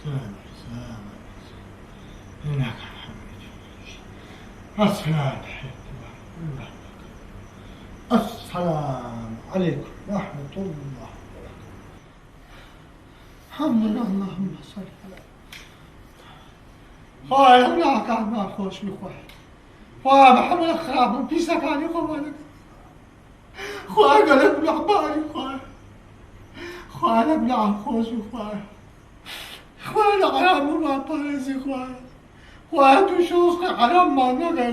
سلام سلام إنك حميد السلام السلام عليكم ورحمة الله. الحمد لله اللهم صل على خواهی اونا کاملا خوش میخواه خواهی محمد خراب پیسا کانی خوالک خواهی گلک بلعبانی خواهی بلعب خوش میخواه خواهی لعرام ما پارزی خواهی تو شوز که عرام ما نگه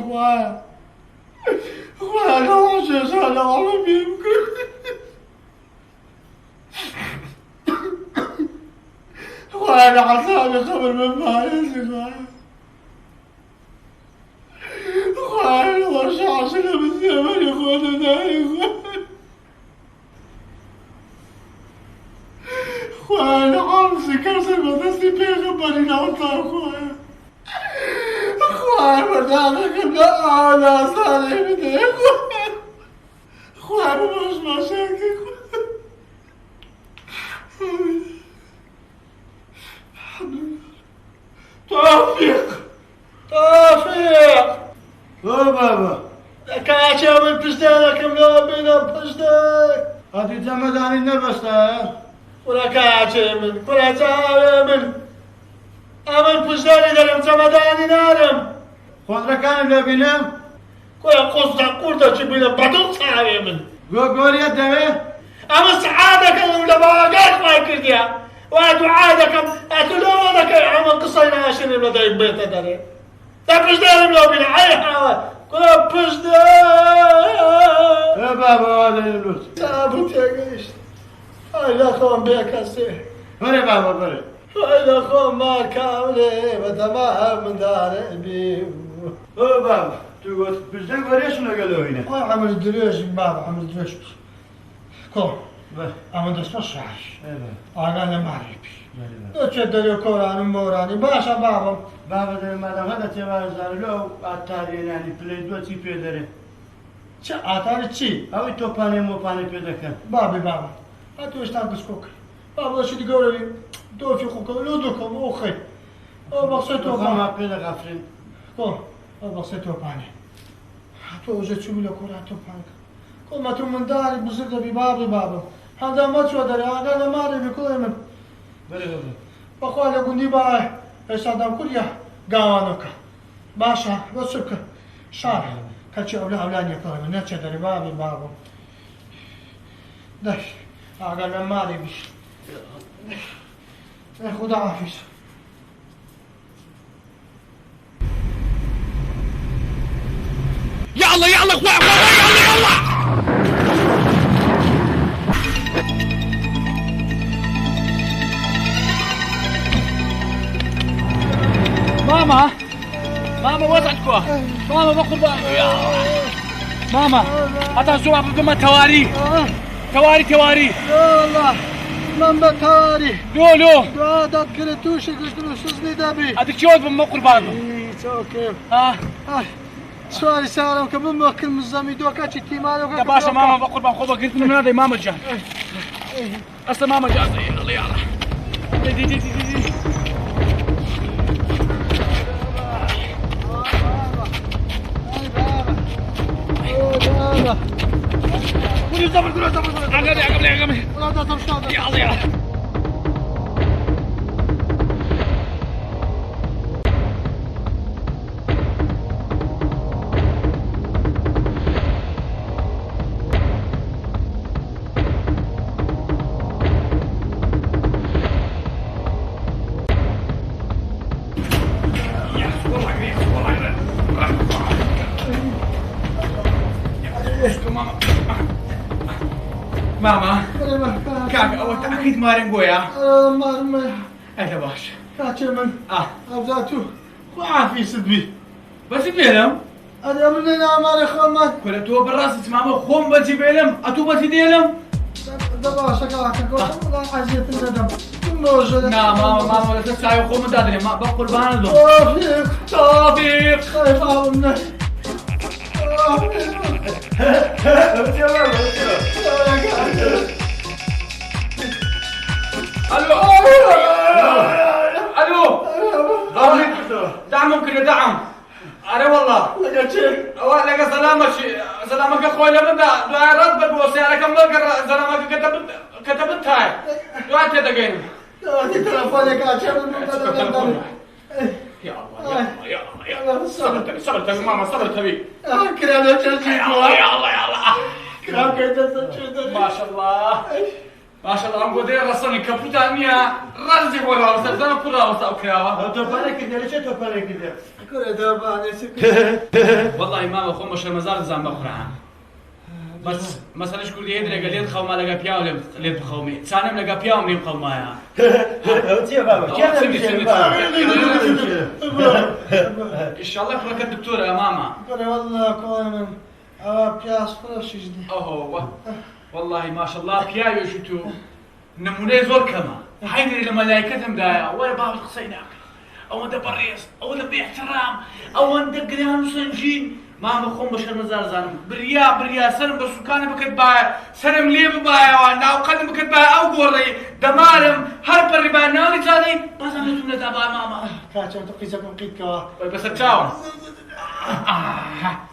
خواهی لعوشه سالعام بیمکن خواهي لعصابي خبر من فارسي خواهي لغرشة عشرة بالزمن يخوانا داي خواهي لعمسي كرسي مدسي بيغبري نوطا خواهي مدامك لا أنا صالي بدي خواهي مش مشاكل توفيق او بابا كاشي من بجدانك ملابينا بجدانك هاتي جمداني نبسته ولا كاشي من ولا جاوي من أمن بجداني دارم جمداني نارم خضرة كان ببينم ولا قصة قردة شبينا بدون ساوي من قول يدوي أما سعادك ولا باقاك ما يكرديا وأدعادكم أتلونك عمل قصينا عشان لدي بيت داري لا بجدان ملوبين عيها كلا بجدان يا بابا هذا اللوت تابوت يا قيش هاي لا خوان بيك أسيه بري بابا بري هاي لا خوان ما كاملي وتمام من داري بيو او بابا تقول بجدان بري شنو قالوا هنا هاي عمل الدريش بابا عمل الدريش كو عمل دسمش عاش أنا ما أعرف أتشدد كوراني موراني باشا بابا بابا مادام هذا تبارزار لو أتاري يعني بليدو تي بيدري چه آتاری چی؟ أوي توباني موباني بيدكن بابا هاتو اشتاق بسكوك بابا شو تقولي دو في خوك لو دوكم أخي أو بسيطو ما باني بيدك غفرين كو أو بسيطو باني هاتو وجه شو بلا كورا تو بانك كل ما تو من داري بزرد بابا هذا ما شو داري أنا ما أعرف كل من بري بابا بخوالي قندي باي استخدام كليا قوانوكا باشا وسبك شارع كاتشي أولاني يقولون نتشا داري بابا داش أنا ما أعرف خدا عافيس يلا يلا ماما وضعتكوا ماما بقربان يا ماما أتنسوا بما تواري يا الله من بتاري لو داد كرتوش قلت سوزني دبي هذيك شو بما قربان اوكي سؤال سالم كم ممكن مزامي دوكا تشتي مالو يا باشا ماما بقربان خوبا قلت من هذا ماما جاء اصلا ماما جاء يلا دي قولي زبر عقبلي لا تمشي يلا ماما كاك أول تأكيد مارنجويا مارمي أنت باش كاتشي من أبزاتو وعافي سدبي بس بيلم هذا مننا ماري خمان كل تو بالراس ماما خوم بجي بيلم أتو بجي ديلم دابا شكاك ولا عزيت الندم موجود لا ماما ولا تسعي خوم تدري ما بقول باندو توفيق خايف منك الو أنا والله لقى شيء لقى سلامك أخوي لبدا دعاء رد بوصي على كم بقرا سلامك كتبت هاي دعاء تدقين هاتي تلفونك عشان يا الله يا الله صبرت ماما صبرت حبيبي كده انا تشجيك يا الله كده كده ما شاء الله ما شاء الله أقول ده رسمي كابوتانيا رزق ولا رزق زنا كورا وسأكلها توبالك كده ليش توبالك كده؟ كده داباني سكت والله ما أخو مش المزار زعم بقرعان بس مثلا إيش كل يدري قال لي خو ما لقى بياو اللي بخومي ثاني لقى بياو اللي بخومايا يا بابا كيف إن شاء الله يخليك الدكتورة يا ماما كده والله كون بياس فرش جدي أوه والله ما شاء الله بياو يشتو نموني زور كما حيدري لملائكتهم دايا ولا باب القصيناك أو أنت بريس أو أنت باحترام أو أنت قريان وسنجين ما مخون بشر مزار زانم بريا سنم بس كان بكتبايا سنم ليه ببايا وانا أو قدم بكتبايا أو قوري دمارم هرب الربا ناوي تالي بس أنا تمنى دابا ماما كاتشو تقيسكم قيد كوا بس التاون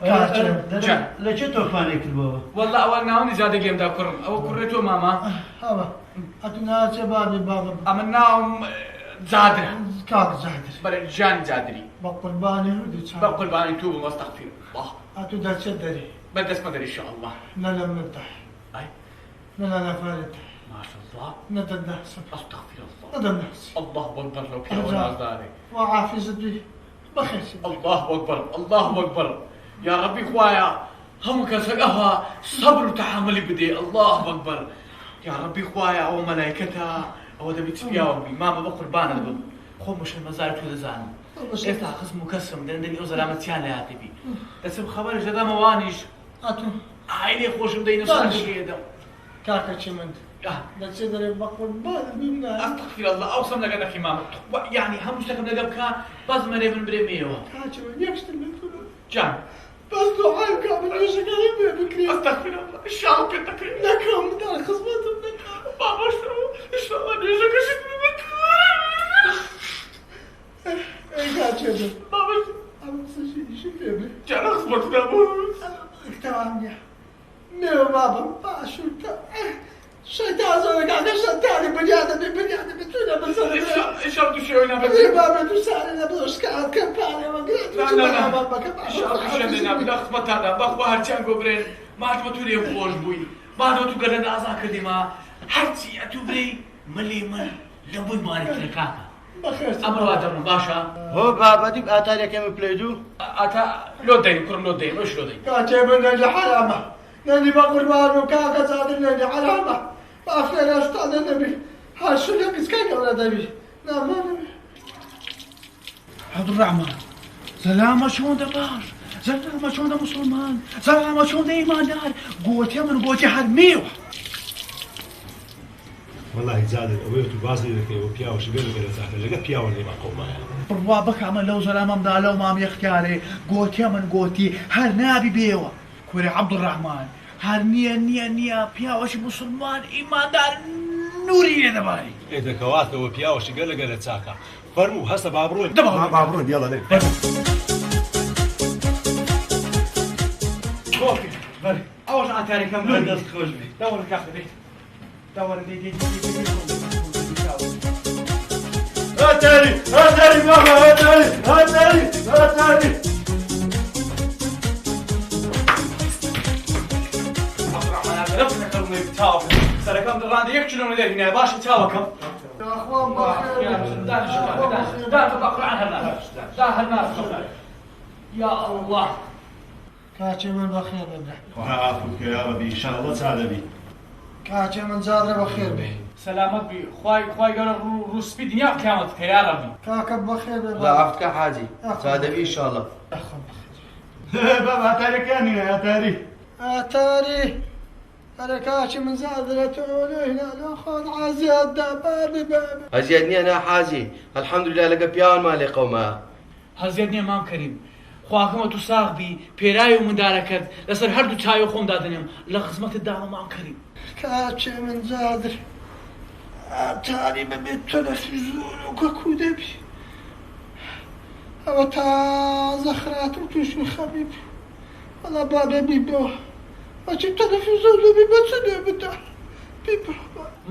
كاتشو ليش توبالك البابا؟ والله أول ناوني زاد اليوم دا كرم أو كريتو ماما هذا أتنا شبابي بابا أمناهم زادرة كاك زادر برجان زادري بقول باني ودي بقول باني توب واستغفر الله أتو دا تشدري بدس مدري إن شاء الله لا مرتاح أي لا فارد ما شاء الله ندم نحسب أستغفر الله ندم نحسب الله أكبر لو كان وناس داري وعافي زدي بخير الله أكبر يا ربي خوايا هم كسقها صبر وتحمل بدي الله أكبر يا ربي خوايا أو ملائكتها أو دبي تبياوي ماما بقول بانا دبل خو مش المزارع كل زان افتح قسم مكسم دندني أوزر عمتيان لا تبي تسب خبر جدا موانيش أتو عيني خوش مدينة صار ده كاكا شمند لا تشدري بقول باني بيمنا أستغفر الله أوصل لك أنا في ماما يعني هم مستقبل نجبك بس ما نبي نبرميه كاتشو يكشتل من فلوس جان بس دعاء كامل وش كلمة بكري أستغفر الله إن شاء الله كنت تكريم لكم دار خصمتهم لكم بابا إن شاء الله نيجي كشت منك إيه كاتشو بابا أنا سجي شو بيبي جان أخبرت بابا تمام يا ميو بابا باشو شيطان زورك على شيطاني بنيادم بتونا بس إن شاء الله تشيلنا بس بابا تسالنا بس كانت كمبانيا ما قلت لا بابا إن شاء الله تشيلنا بدأ خبط هذا بخبار تيان قبرين ما عاد بتولي بوش بوي ما عاد بتقول أنا أزاك ديما حتى أتوبري مليمن لبوي مارك لكاكا أمر هذا باشا هو بابا ديك أتاري كم بليدو؟ أتا لو دين كرم لو دين وش لو دين كاتشو من حرامة ناني بقول مارو كاكا زاد ناني حرامة بافكر أستاذ النبي هالشو لك إسكان ولا دبي نعم ما نبي عبد الرحمن سلامة شلون ده باش سلامة شلون ده مسلمان سلامة شلون ده إيماندار قوتي من قوتي حرميوه والله زاد أويت بازي لك وبياو شبيه لك لك بياو اللي ما قوما بروابك عمل لو سلامة مدا لو مام يختاري قوتي من قوتي هر نابي بيوه كوري عبد الرحمن هر نيا بياوش مسلمان إيماندار نوري دباري إذا كواثة وبياو شبيه لك ساكا فرمو هسه بابرون بابرون يلا ليه كوفي بري أول عن تاريخ كم بدأت خوش بي دور الكافي دي دور دي أتاري بابا أتاري سركم دران دي يكشلون مدير هنا باش تاوكم يا أخوان بخير دار تبقى عن هالناس دار هالناس يا الله كاتشو من بخير بابا وعافوك يا ربي إن شاء الله تساعد بي كاتشو من زاد بخير به سلامت بي خواي قال روس في دنيا كامت يا ربي كاكا بخير لا بابا عفك حاجي سعد بي ان شاء الله بابا أتاري كاني أتاري أتاري أنا كاتشو من زاد لتعولي هنا الأخوان عزيز دابار بابا هزيدني انا حاجي الحمد لله لقى بيان مالي قوما هزيدني امام كريم خواكم تساق بي بيراي ومداركت لسر هردو تايو خوم دادنيم لخدمة الدعوة امام كريم كاتشو من زادر أتاري ببيت تلفزيون وكاكو دبي ئەوە تازە خرات و تووشی خەبیب وەڵا با بێبی بێەوە بەچی تەلەڤیزۆن لێبی بەچ لێ بدە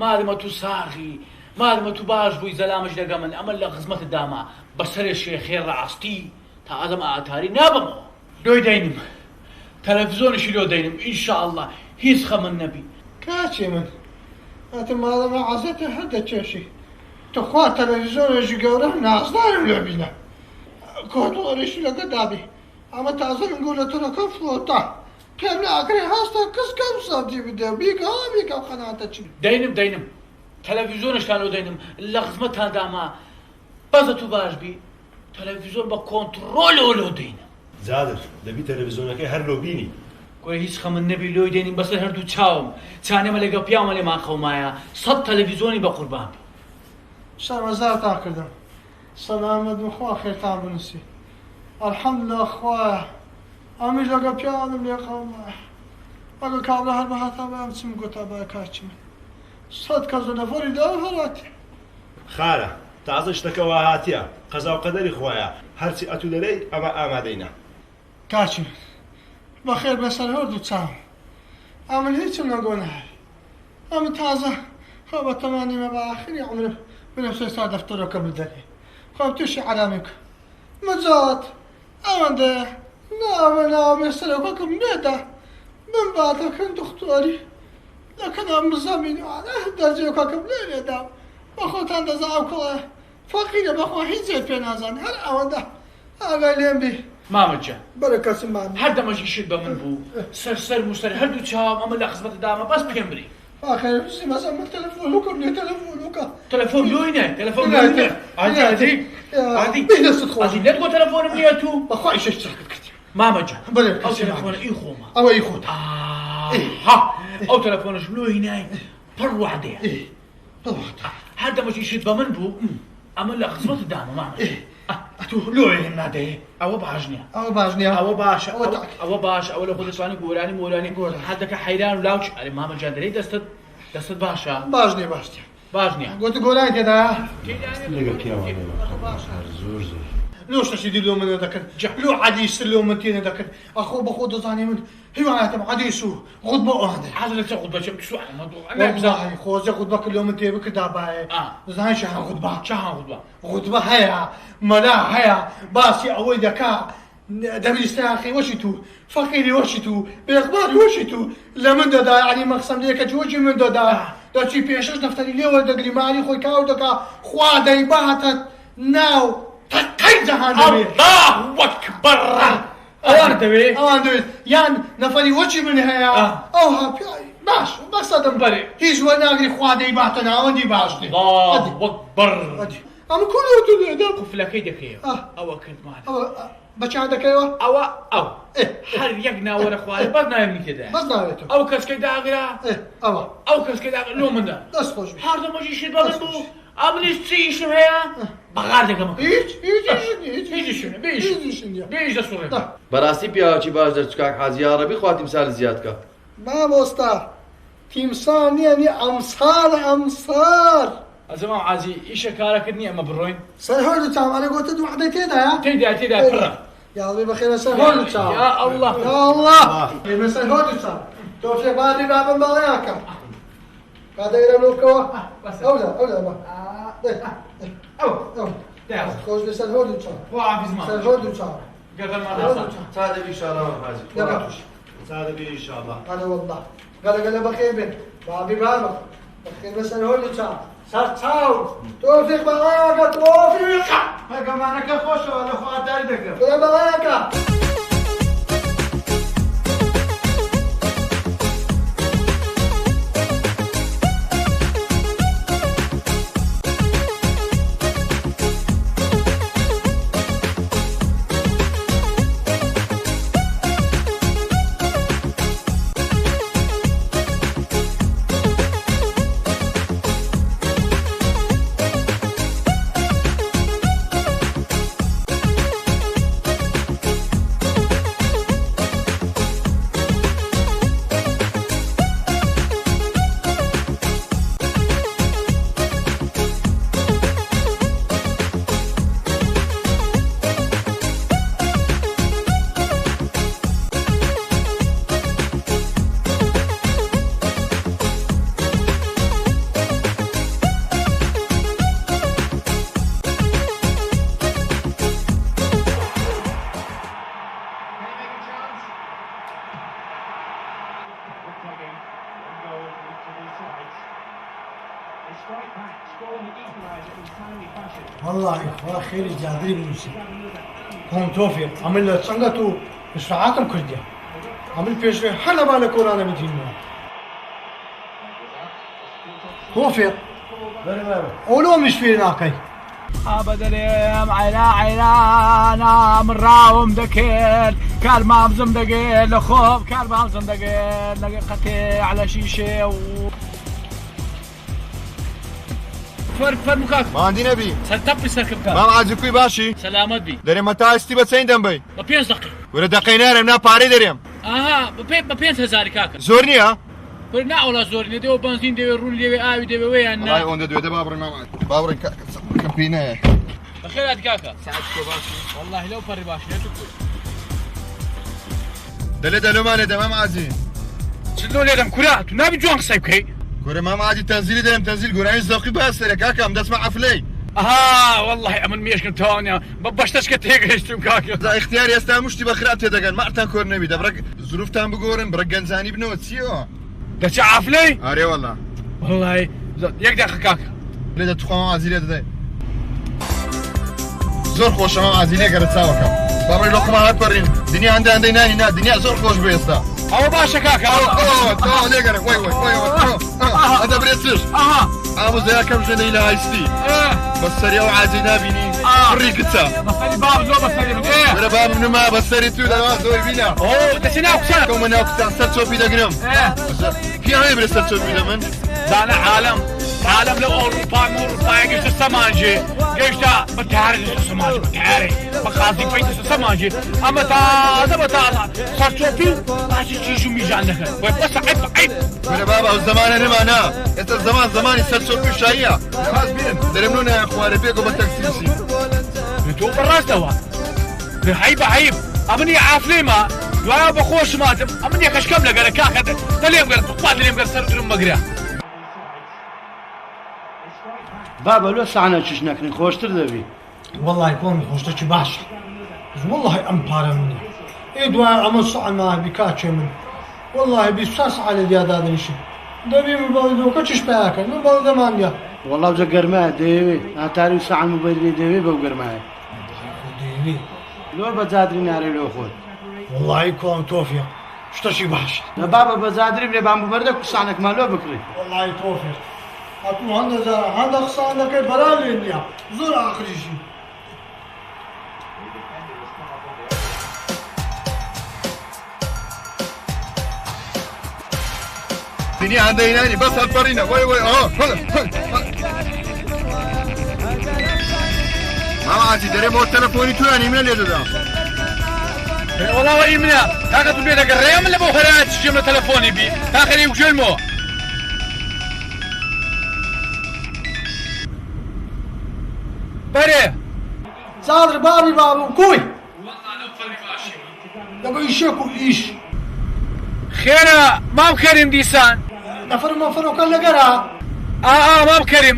مادەمە تو ساغی مادەمە تو باش بووی زەلامش لەگە من ئەمە لە خزمەت داما بەسەرێ شێخێ ڕاستی تا ئەدەم ئاتاری نابمەوە لۆی دەینم تەلەڤیزۆنیشی لۆ دەینم ئینشاءڵڵا هیچ خەمن نەبی کاچی من ئەتە ماڵەمە عەزەتە هەر دەچێشی تخوا تەلەڤیزۆنێکی گەورە نازدارم لێ بینە کۆتۆڕیشی لەگە دابی ئەمە تازە من گەورەترەکە فلۆتە پێم ناکرێ هەستە کەسکەم سەدی بدە بیکە خەناتە چی دەینم تەلەڤیزۆنشتان لۆ دەینم لە خزمەتان داما بەزە تو باش بی تەلەڤیزۆن بە کۆنتڕۆلەوە لۆ دەینم زادر دەبی تەلەڤیزۆنەکەی هەر لۆ بینی گوێ هیچ خەمن نەبی لۆی دەینیم بەسەر هەردوو چاوم چانێمە لەگە پیامە لێمان خەومایە 100 تەلەڤیزۆنی بە قوربان بی شەرمەزار تا کردم سەلامەت بخوا خێرتان بنووسی ئەلحەمدوللا خوایە ئەمیش لەگە پیاوانم لێ خەومایە ئەگە کابرا هەر بەهاتا بەم چم گوتا بە کاچی من 100 کەس لەفۆری دا هەراتی خارە تازە شتەکەەوە هاتیە قەزا و قەدەری خۆیە هەرچی ئەتو دەرەی ئەمە ئامادەینە کاچی بەخێر بەسەر هەردوو چاوم ئەمن هیچم نەگۆ نەهێ ئەمە تازە خۆ بە تەمانیمە بە ئاخری عمرم بنەم سێ سا دەفتەرەکە بدەرێ خۆ تووشی عەلامی بکە مجات ئەوەندەیە ناوە بێسەرەکەکەم نێدا من بادەکەن دختۆری لەکەنام بزەمینوانە دەرجێکەکەم لێ لێدا بە خۆتان دەزا ئەو کڵە فەقیرە بەخوا هیچ جێت پێ نازان هەر ئەوەندە ئاگای لێم بی مامەجە بەرە کەسمان هەر دەمەژی شت بە من بوو سەر موسەر هەردوو چاوم ئەمە لە خزمەت داما بەس پێم بری آخر بسی مثلا من تلفونو لێ تەلەفۆنوکە تەلەفۆن لۆی نە تەلەفۆن لۆی نە عادی بێدەستت خۆ عادی نەتگۆ تەلەفۆنم نییە تو بەخوا ئیشەش چاکت کردی مامەجە بەڵێ ئەو تەلەفۆنە ئی خۆمە ئەوە ئی خۆت ها ئەو تەلەفۆنش لۆی نای پڕ وعدەیە هەر دەمەژی شت بە من بوو ئەمە لە خزمەت داما مامەجە ئەتو لۆیێن نادەیە ئەوە باش نییە ئەوە باش نییە ئەوە باشە ئەوە باش ئەوە لە خۆدەسوانی گۆرانی هەردەکە حەیران و لاوچ ئەرێ مامەجا دەرەی دەستت باشە باش نییە باش نییە باش نییە گۆتە گۆرانی تێدا لەگە پیاوانەوە زۆر زۆر لۆ شتەشی دی لۆ منە دەکرد لۆ عەدیستر لۆ من تێنە دەکرد ئەخۆ بەخۆ دەزانێ من هیوانەتم عەدیس و خودبە ئەوەندە حاضر لە چه خودبەچەم والله خۆزە خودبەکە لۆ من تێ بکردا باێ دەزانێ شەهان خودبە چەهان خودبە خودبە هەیە مەلا هەیە باسی ئەوەی دەکا دەبیستاخی وەشی تو فەقیری وەشی تو بێغباری وەشی تو لە من دەدا علی مەقسەم لێکە جۆجی من دەدا دەچی پێشەش دەفتەری لێوە دەگری مالی خۆی کاو دەکا خوا دەیباتە ناو تەقەی جەهان دەبێ الله وەکبەر ئەوان دەوێت ئەوان دەوێت یان نەفەری وەچی من هەیە ئەو هاپیایی باش بەسەدەم بەرێ هیچ وەرناگری خوا دەیباتە ناوەندی باش دێ الله وەکبەر ئەم کولۆتو لێدا قفلەکەی دەکەیەوە ئەوە کردمان بەچان دەکەیەوە ئەوە هەر یەک ناوەرە خوارێ بەس ناوێمی تێدا بەس ناوێتەوە ئەو کەسکەی داگرا ئەوە کەسکەی داگرا لۆ مندا دەست خۆش هەردەمەژی شت بە من بوو ئەمنیش چی ئیشم هەیە بەغار دەکەمە هیچ دەسوڕێ بەڕاستی پیاوەکی باش دەرچکاک حاجی عەرەبی خوا تیمسال زیادکە مامۆستا تیمسار نییە نی ئەمسار ئەزەمام عازی ئیشە کارەکرد نییە ئەمە بڕۆین سەر هەردوو چاوانە گۆتە دوو عەدەی تێدایە تێدا پڕە یاڵی بەخێرە سەر هەردوو چاو یا ئەڵڵا یا ئەڵڵا ئێمە سەر هەردوو چاو تۆ فێ بابی بابم بەڵێیاکە کادەیرە لۆکەوە ئەولا خۆش بێ سەر هەردوو چاو سەر هەردوو چاو تا دەبی شانەوە حاجی سادەبی ئینشاءڵڵا هەڵە وەڵڵا گەلە بەخێر بێ بابی بابە بەخێر بە سەر هەردوو چاو سەر چاو تۆفیق بەڵێیاکە تۆفیق پێگەمانەکە خۆشەوە لە خواتاری دەکەم بەڵێیاکە والله إخوة خير جادري بنوسي هم توفي عمل له صنغتو إشراعاتهم كرديا عمل بيشري حلا بالك ورانا مدينة توفي أولو مش في ناقي أبدريم عيلا من راوم دكيل كالمام زمدقيل لخوف كالمام زمدقيل لقي قتي على شيشة فر مكاك ما عندي نبي ستبي سركب كاك ما عاجبكي باشي سلامت بي دري متى استي بتسين دنبي ببينز دقيقة ولا دقينا رمنا باري دريم ببينز هزاري كاكا زورني ها برنا ولا زورني ديو بنزين ديو رول ديو آوي ديو وين والله اون دو بابر ما بابر كابينه بخير هاد كاكا ساعدك باشي والله لو فري باشي لا تقول دلو ما ندم ما عازي شلون ليدم كرا تو نبي جوان قصيبكي كوري ما عادي تنزيل دريم تنزيل قراني زوقي بس لك هكا ام دسمع عفلي والله امن ميش كنت هون ببشتش كنت هيك هشتم كاكا ذا اختياري استا مشتي بخرات تدقن ما ارتان كور نبي دبرك ظروفتان بقورن برقن زاني بنوت سيو دش عافلي اري والله والله يقدر كاكا لذا تخوام عزيلي داي زور خوش ما عزيلي قرت ساوكا بابري لقمة هاتبرين دنيا عندي ناني نا دنيا زور خوش بيستا هو باشا كاكا اوه ليه قرت وي هذا بريسش عامو زي كم جنيه الى هايستي بس سريع وعازينا بيني فريكتا بس لي باب زو بس لي ايه ولا باب من ما بس سريع تو لا زوي بينا اوه دسنا وكسا كم انا وقت صرت في دقنم كي هاي بريسش في من دانا عالم لو اوروبا يجيش السماجي جيش تا بتعرف السماجي بتعرف بخاطي بيت السماجي اما تا صار في ماشي تيجي ميجي عندك بس عيب ولا بابا الزمان انا انا انت الزمان يصير في شايه خلاص بين درمونا يا اخوان بيكو بتاكسي انتو براس دوا عيب امني عافلي ما يا بخوش ماتم امني كشكم لك كاكا تليم قال تقبل تليم قال سر مقرا بابا لو سعنا ششناك خوشتر دبي والله يكون خوشتك باش والله أم بارا مني إدوا عمل صعن ما بكاتش من والله بيساس على دياد هذا الشيء دبي من بلدو كتش بياكل من بلد مانجا والله بجا قرماه ديوي اتاري ساعة موبايل ديوي بقرماه ديوي لو بزادري ناري لو خود والله يكون توفيق شتشي باش بابا بزادري بني بامبو بردك وسعنك ما لو بكري والله توفيق أتو هذا زرا هذا خصانا كي برالي اليوم زور آخر شيء دنيا عندي ناني بس هالبرينا وي ما عادي دريم هو تلفوني تو يعني من اللي ده والله وي منا كاكا تبي لك الريم اللي بوخرات تجيب تلفوني بي اخر يوجلمو بري صادر بابي كوي والله لو فري ماشي يبغى يشكو إيش خيرا ما بكريم ديسان نفر ما فرق كان لقرا ما بكريم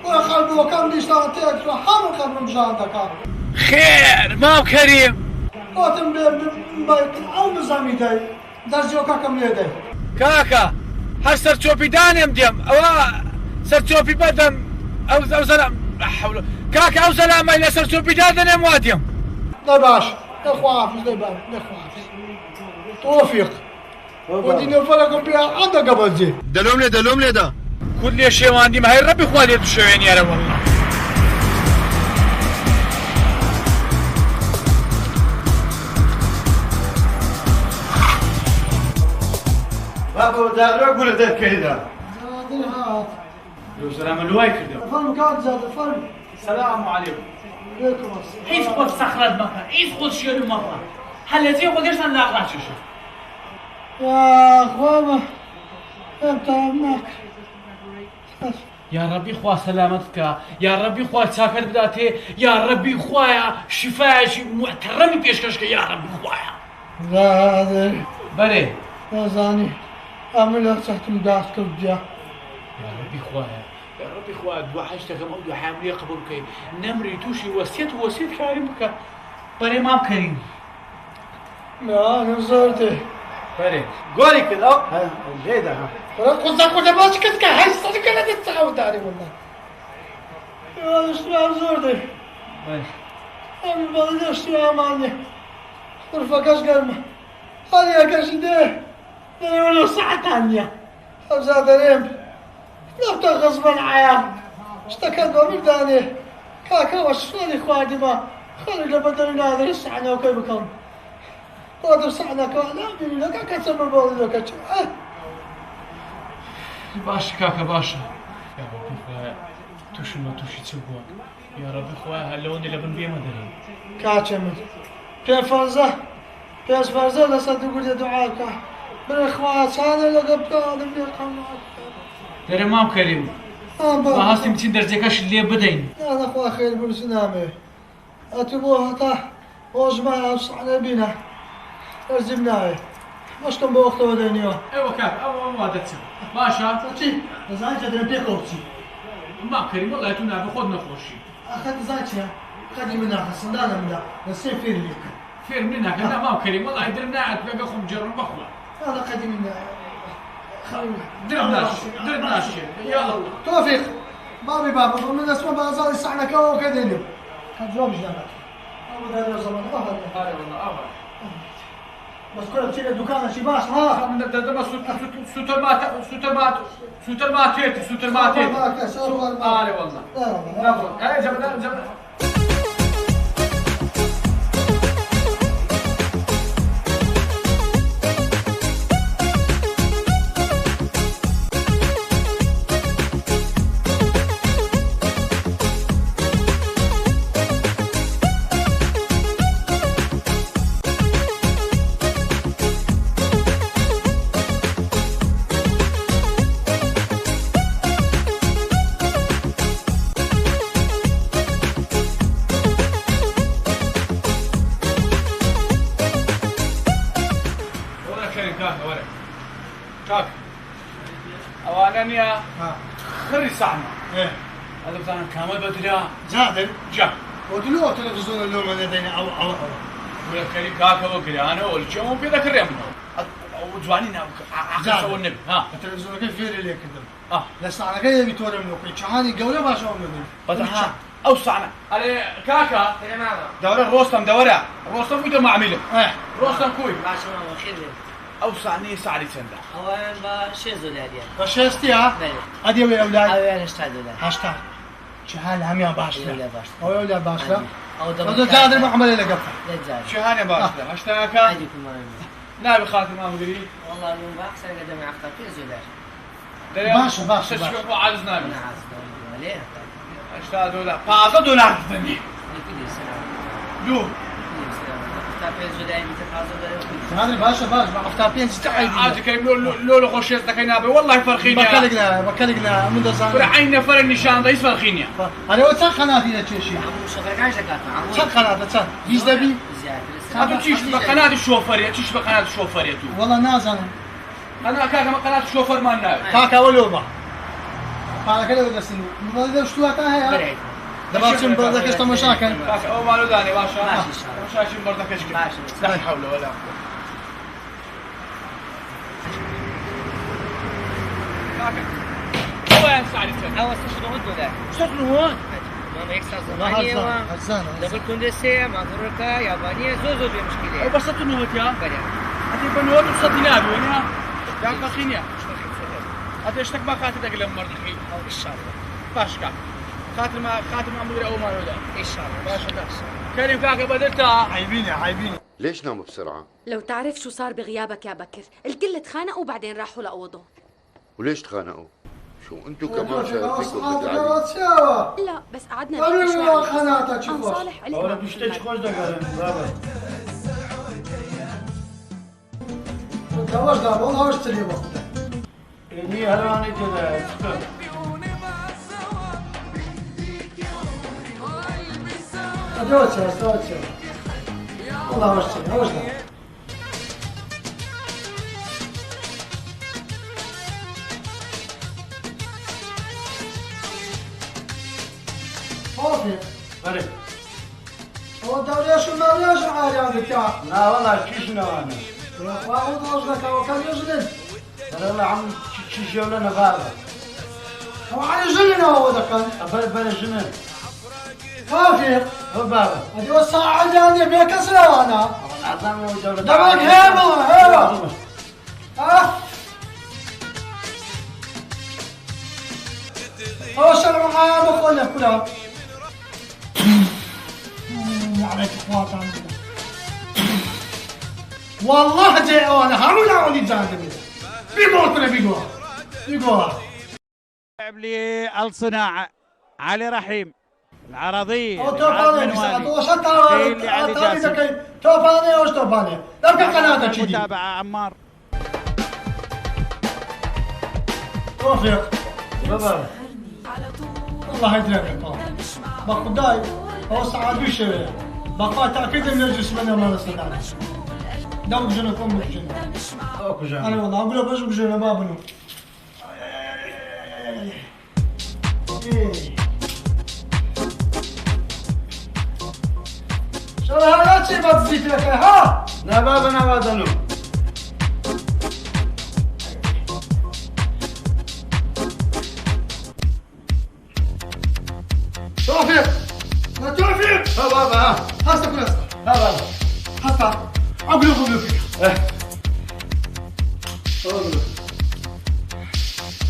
وقلبي وكان ديشان تيك وحامل كان مجاندك خير ما بكريم وتم بيت او مزامي داي درجو كم لي داي كاكا هسر تشوبي دانم ديم او سر تشوبي بدم او زلام لا حول كاكا او زلام الى سر تشوبي دانم واديم لا باش اخواف لا باش اخواف توفيق وديني فرقهم بها عندك قبل زي دلوم لي ده كل شيء عندي ما هي ربي خوالي تشوين يا رب والله بابا زادري اقول ده كذا زادر هات لو سلام الواي كده فرم كان زادر فرم السلام عليكم عليكم السلام عيد قد صخرة مكة عيد قد شيل مكة هل زي قدرش أنا أقرأ شو يا اخوان انت هناك يا ربي خوا سلامتك يا ربي خوا ساكت بداتي يا ربي خوايا شفاء محترمي بيشكشك يا ربي خوايا زادر بري يا زاني اعمل تحت مداس كبجا يا ربي خوايا دوا حاجتك أو دوا حاملية قبولك نمري توشي وسيت كريمك بري ما كريم لا انا زرته بري قولي كذا جيدة قلت باش كنت هاي صدق انا تتعود علي والله والله اشتريها زوردي أنا البلد اشتريها مالي رفقاش قرمة هذه كاش ده ولا صحة ثانية خمسة درهم لا بتغصبا عيا اشتكت بابي ثاني كاكا وشلوني خوادي ما خلي لبدل نادر السعنة وكيف بكم قادر سعنة كوالا بيقول لك كاكا تسمى بولي لك باشا كاكا باشا يا ربي خويا توشنو توشي تسوقون يا ربي خويا هاللون اللي بنبيه ما دري كاتشمد كيف فرزة كيف فرزة لا صدقوا لي دعاك بالإخوات هذا لقب هذا اللي قمعك دري مام كريم ما هستي 200 درجة كاش اللي بدين أنا أخوة خير برسنامي أتبوها طاح وجماعة صحنا بينا أرزمناي مش كم بوقت ودنيا ايوه كاك او ما دتسم باشا تي زانجة دربي قوتي ما كريم والله تونا بخدنا خوشي أخذ زانجة خدي منها صندانة منها نسير فين ليك فير منها كذا ما كريم والله درنا عاد بقى خم جرم بخوة هذا قدي منها دربناش يا الله توفيق بابا من اسمه بازار يسعنا كوا كذا اليوم كان جواب جنبك أبو دار زمان هاي والله أبا بس كل بتيجي الدكان شي باش ها من ده سوتر ماتيتي والله نبرك اي جبنا كاك اوانانيا خري سعنا ايه هذا بتاعنا كامل بدرا زادر جا ودلو تلفزيون اليوم لدينا او ولا كريم كاكا وكري انا اقول شو ممكن اكرم او جوانينا عقل النبي ها التلفزيون كيف فيري ليه كده لسه على كده بيتورم لو شحاني قوله باش اقول له او سعنا على كاكا دوره روستم كده ما عمله روستم كوي باشا خير او سعني سعدي سندا اوان با شيزو داديا باشستي ها ادي ويا اولاد اوان اشتاد ولا هاشتاج شحال هم يا باش او يا باش او ده قادر ما عمل لك قفه لجاج شهانه باش هاشتاكا عاديكم نائب خاطر ما مدري والله اليوم باكسر قدام عفتا كيزو دار باشا شو عايزنا انا عايز ليه اشتاد ولا $5 ثاني دو هذا باشا ما افتابين استعيد عادي كيف لولو خوش يستكينا والله فرخينيا بكلقنا من دزان فرعين فر النشان ده يسفرخينيا انا وصل قناتي لتشي شغل زكاه صار قناه صار بيز دبي هذا تشيش بقناه الشوفر تشيش بقناه الشوفر يا تو والله نازل انا كاكا قناه الشوفر ما لنا كاكا ولوما قال كده بس ما شو هي دبالشم برضك ايش مشاكل كاكا او مالو داني باشا ماشي مشاكل برضك ايش لا حول ولا قوه كاكا وين سعدي هو استشهدوا هدو شكله هون ما يكسر زمانية دبل كندسة مغروركا يابانية زوزو بمشكلة او بس تنوت يا بريا هذه بنوت وصدنا وينها يا فخينيا هذا اشتك ما خاطر دقل مرة الحين او ان شاء الله باشكا خاطر ما مدري او ما ولا ان شاء الله باشا كريم كاكا بدرتها عيبيني ليش ناموا بسرعة؟ لو تعرف شو صار بغيابك يا بكر، الكل تخانقوا وبعدين راحوا لأوضه. وليش تخانقوا؟ شو انتو كمان شايفينكم بتعاني؟ لا بس قعدنا نحكي شوي عن القصة. صالح قال ولا بيشتكي خوش دقارين بابا تواش دار والله اشتري وقت إني هلواني كده أدوتش والله اشتري وش دار توفيق بري هو الدوري شو ما ليش عالي عندك يا لا والله كيش نوانا واحد وصلك وكان يجلد والله عم تشيشوا لنا بابا وعلى جنن هو ذكر بلا جنن توفيق بابا هذه والساعة عندي بيها كسرة وانا العظام ودولة دمك هيبة هو شرب معايا بخونة كلها عليك اخوات عندنا والله جاي وانا هعمل عوني جاهد بيقول بيقول لاعب للصناعة علي رحيم العرضية توفاني وش توفاني نبقى قناتك شديد متابعة عمار توفيق بابا والله يدريك باخذ داي هو ساعات بيش بقى تأكيد من الجسم ما نستطيع دام بجنة كم بجنة أوكو جنة أنا والله أقول بس بجنة ما بنو شو هذا شيء بتزيد لك ها؟ لا بابا أنا وادنو توفيق لا توفيق ها بابا ها هسه كل هسه ها بابا هسه أقول فيك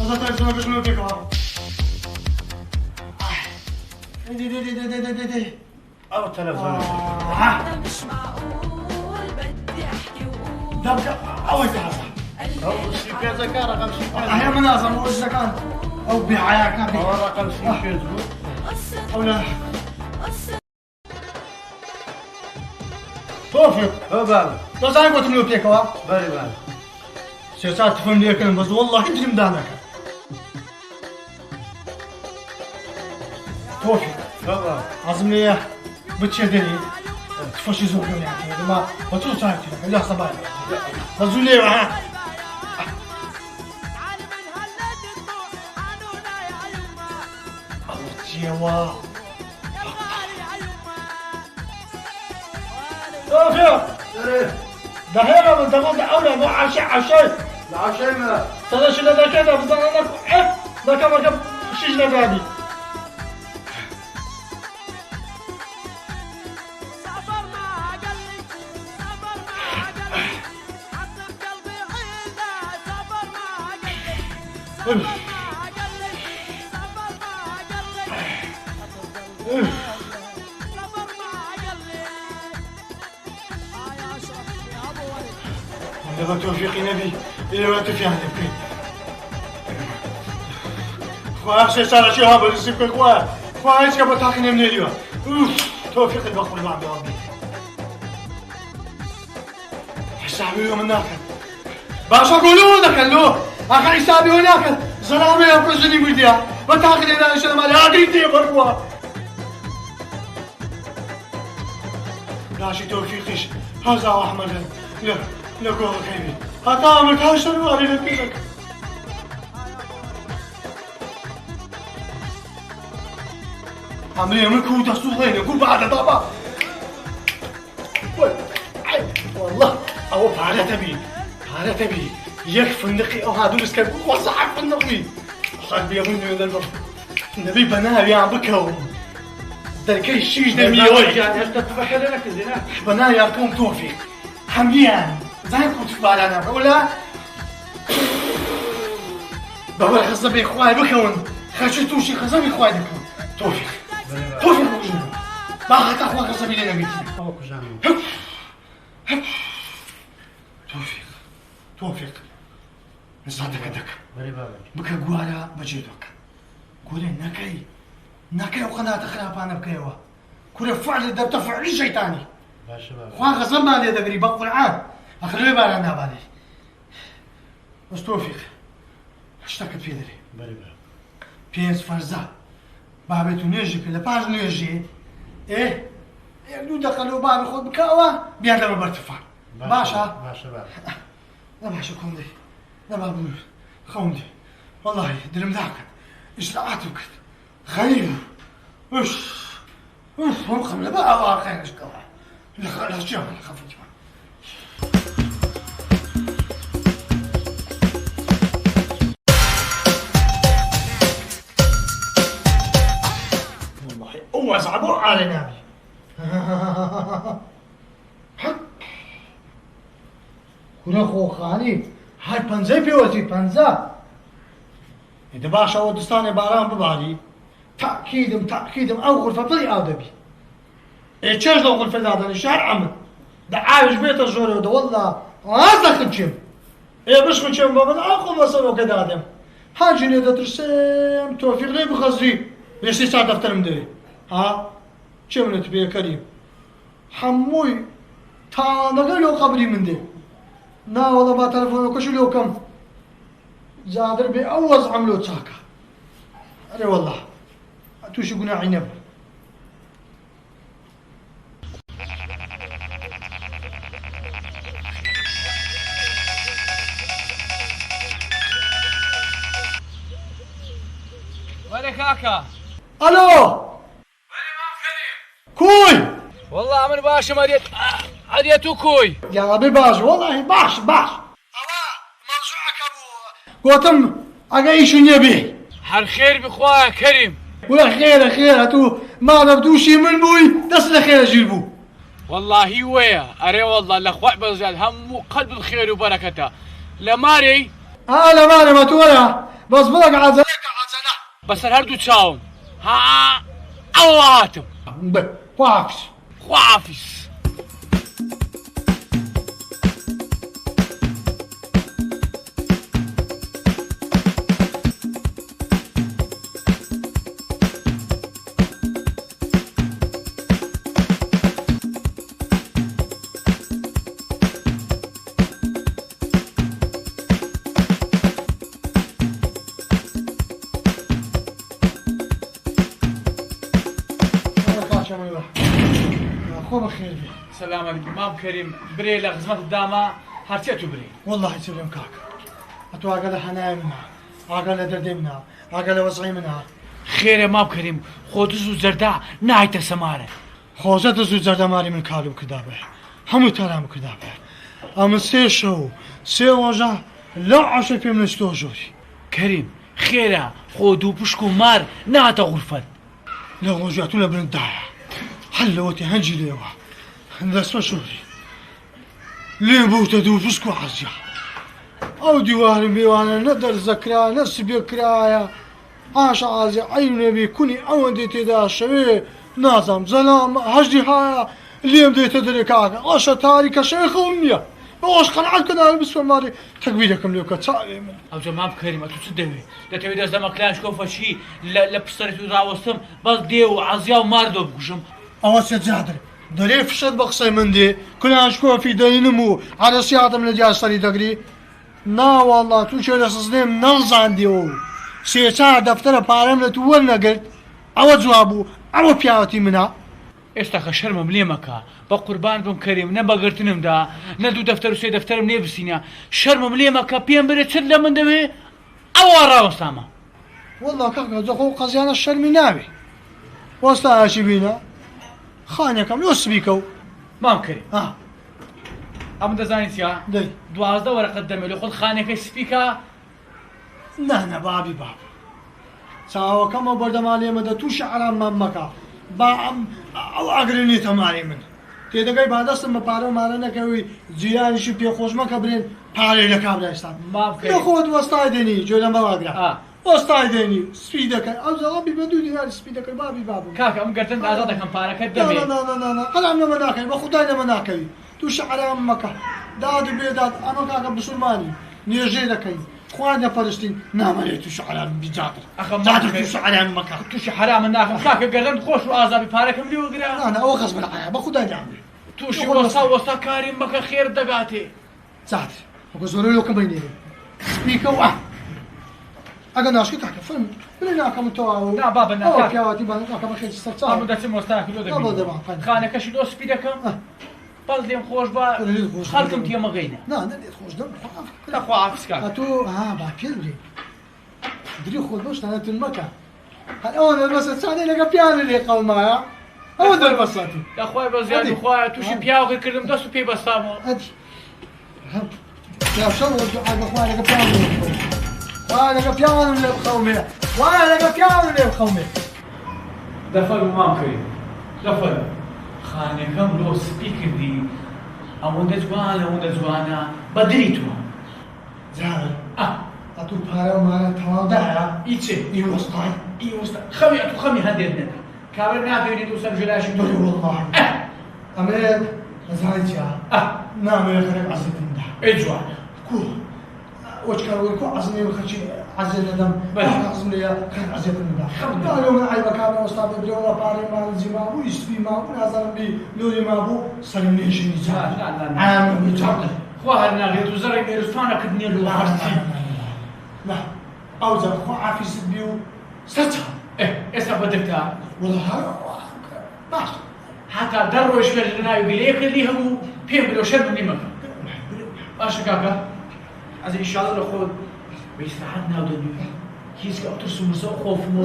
هذا تعرف ما بيجمع فيك دي أو تلفزيون مش معقول بدي احكي واقول دبك أو يتحسن أو شي كذا كان رقم شي كذا هي مناظم هو إذا كان أو بحياك أو رقم شي كذا أو لا توفيق ها بابا لو زين قلت منو فيك وا باري بابا سياسات تفهم لي كلام بس والله أنت اللي مدانك توفيق بابا عزم لي بتشدني تفشي زوجي يعني ما بتوصل ساعتي لك لا صباح بزولي ها جوا توفيق دحين من تقول أولى مو عشاء لا شيء ما ترى شو ذا كذا بس أنا ذاك ما كان شيء لذادي دابا توفيقي نبي إلا ما تفيها نبكي خويا شي صار شي هابل يسيبك خويا ايش قبل تاخذني من اليوم توفيقي بقول مع ربي حسابي يوم هناك باش اقولوا لك اللو اخي حسابي هناك زلامي يفرجني مديا بتاخذني انا ايش مالي هادي بروا راشي توفيقيش هذا احمد لا لا قول خيبي هتعمل هاشر واري لك عملية من كوتا سوغين يقول بعد بابا والله او بارة تبي يكفي النقي او هادو مسكن وصعب النقي صعب يا بني النبي بناها يا عم بكو ذلك الشيء دمي وي يعني هل تتفكر لك زين بناها يا قوم توفيق حميان زي كنت في بالنا ولا بابا خصبي اخوي بكون خشيتو شي خصبي اخوي بكون توفيق وجهه ما حتى اخوي خصبي لنا بيتي أوكو جامي توفيق نصدق دك باري بابا بك قوالا بجيدك قولي نكاي وقناة خلاف انا بكيوا كل فعل ده تفعل شيطاني باشا بابا خوان غزم بالي دغري بقول عاد اخلي بالنا بالي بس توفيق اشتكت في دري باري بابا بينس فرزا بابتو نيجي كلا باج نيجي ايه يقولوا دخلوا باب خذ بكاوه بيان لما برتفع باشا بابا لا باشا كوندي لا باب خوندي والله درم ذاك ايش رأتك غريب وش هم خملة بقى خير ايش كوا لا شو خفيف اوزع بو على نابي كنا خو خاني هاي پنزه پیوتی پنزه اذا باشا ودستاني باران بباري تأكيدم او غرفة بلي او دبي ايه چش دو غرفة دادن الشهر عمد دا عايش بيت الجوري ودا والله هذا خنشم ايه بش خنشم بابا اخو بصرو كدادم حاجي نيدا ترسم توفيق لي بخزري ليش ساعة دفتر مدري ها چمنت بيه كريم حموي تا نقل لو قبري من دي نا والله با تلفون كشو لو كم زادر بأوز عملو تساكا أري والله توشي قنا عنب وين كاكا؟ الو وين امام كريم؟ كوي والله عمر باشا عديتو كوي يا ابي باش والله باش قوتم اقايش نبي حر خير بخوايا كريم ولا خير هاتو ما نبدو شي من بوي دس خير جيبو والله ويا اري والله الاخوة بزياد هم قلب الخير وبركته لماري لا ماري ما تولا بس بلق عزلك بس الهردو تشاوم ها اواتم خوافس خو بخير بي سلام عليكم مام كريم بري لغزمة الداما هرتيتو بري والله يسلم كاك اتو عقل حنايمنا عقل دردمنا عقل وصعيمنا خير يا مام كريم خودزو زردع نهاية سمارة خوزت زو زرد ماري من كالو كدابه همو ترام كدابه اما سي شو سي وجه لا عشي في من استوجوري كريم خيرا خودو بشكو مار نهاية غرفة لا وجهتو لبن الداية حلوتي هنجي ليوا هذا اسمه شوري ليه بوتا دو بشكو عزيا او ديوان بيوانا ندر زكرا نفس بيكرايا عاش عازي عيوني بيكوني اون دي تداشوي نازم زلام هجدي هايا اليوم دي تدري كاكا اشا تاريكا شيخ امية باش قنعت كنا بسم ماري تقبيلكم ليوكا تسالي من او جماعة كريم اتو تدوي لا توي داز دما كلاش كوفا شي لا بستريتو راوستم بس ديو عزيا وماردو بكشم اواسيا زادر دليل فشد بقصي من دي كنا نشكو في دينمو على سيادة من الجاي صاري دقري نا والله تو شو لسزنيم ننز عندي سيسا دفتر بارم لتول نقلت او جوابو او بياوتي منها استخ شرم مليمكا بقربان بم كريم نبا قرتنم دا ندو دفتر سي دفتر مني بسينا شرم مليمكا بيان بريت سلم من دبي او راو ساما والله كاكا زخو قزيان الشرمي نابي واستا بينا خانكم يوس بيكو مام كريم ام دزاين سيا دي دوازده ورقه دملو خذ خانك سبيكا نه بابي ساوا كما بردمالي مدى توش على ممكا با او اگريني تماري من تيدا گاي بعد است مپارو مارنا کوي زيان شي پي خوشما كبرين پاري لكابلاستان مام كريم خود وستاي دني جولا مواغرا وستاي دني سبيدك او زغبي بدوني هذا سبيدك بابي كاكا ام قرتن ازاده كم بارك الدمي لا قلعنا مناكي وخداينا مناكي توش على مكة داد بيداد انا كاكا بسلماني نيجي لكي اخواننا فلسطين نعمل توش على بجادر جادر توش على مكة توش حرام الناخ كاكا قرتن خوش وازابي بارك ملي وقرا انا او غصب العيا بخداينا عمي توش وصا كريم مكا خير دقاتي زاد وقزوري لو كبيني سبيكا واه اگه ناشکی کاکا فهم بله ناکم تو نه بابا نه کاکا پیاوتی با ناکم خیلی سرچا ام دست مستاک لو دبی خانه کشی دو سپیدکم باز لیم خوش با خالكم تيما غينا لا ندير خوش دم لا خو عافس كاكا تو با بيدري دري خود باش انا تلمكا انا بس ثاني لقى بيان اللي قوما هو ده البساطي يا خويا بزياد خويا توشي بياو غير كلم دو سبي بسامو ادي يا شو على خويا لقى بيان وانا لقى بيان اللي بخومي وانا لقى بيان اللي بخومي دەفەر وام کرد دەفەر خانەکەم لۆ سپی کردی ئەوەندە جوانە ئەوەندە جوانە بە دڵی تووە جاوێ ئەتو پارە ومانە تەواودایە ئیچێ ئیوەستای ئیوەستا خەمی ئەتو خەمی هەندێک نەدا کابرا نابێنێت و سەر ژێلاشی دوری والله ئەمێت نەزانیت چیا نامەوێت خەرێک عەزیزم دا ئەی جوانە کو وەچکەوەی کو عەزمی بخەچی عەزیز دەدەم عەزم لێیە خەرێک عەزیزم دا داڵێ من عیبەکانە ئەوستا بێبرێەوە پارەی ماڵزی مابوو ئیسپی مابوو نازانم بی لۆری مابوو سەرم نێژینی جار عامە جاڵێ خوا هەر ناگرێت و زەڕی مێرستانەکردنیە لە هەستی لا ئەو جا خوا عافیست بی و سەرچە ئێستا بەدەکتا والله باش حتا دەر ڕۆژ کرد لە ناوی گلەیە کردی هەموو پێم بلۆ شەر من نیمەکە باشە کاکە ئەز ئینشاڵڵا لە خۆت بە ئیسراحەت ناودەنوێ هیچ کە ترس و مرسە و خۆفم و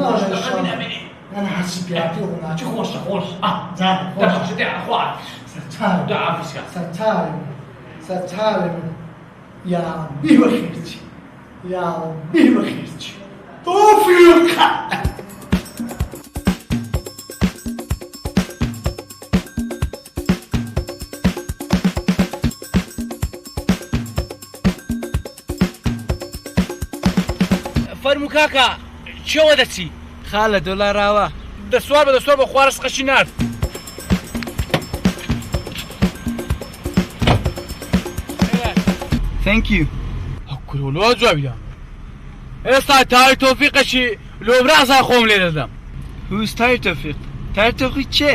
نامێنێ أنا حاسس بيعطيه وما چه خۆشە خۆش زاد خوا ستار دعافیس کە ستار يا ربي بخيرتي يا ربي بخيرتي توفيق فەرموو کاکە چێوە دەچی خالە دۆلاراوە دەسوار بە خوارس قەشی نرد Thank you. کلۆلۆ جوابیدا ئێستا تای تۆفیقەشی لۆبرازا خۆم لێ دەدەم Who's تای تۆفیق؟ تای تۆفیق چێ؟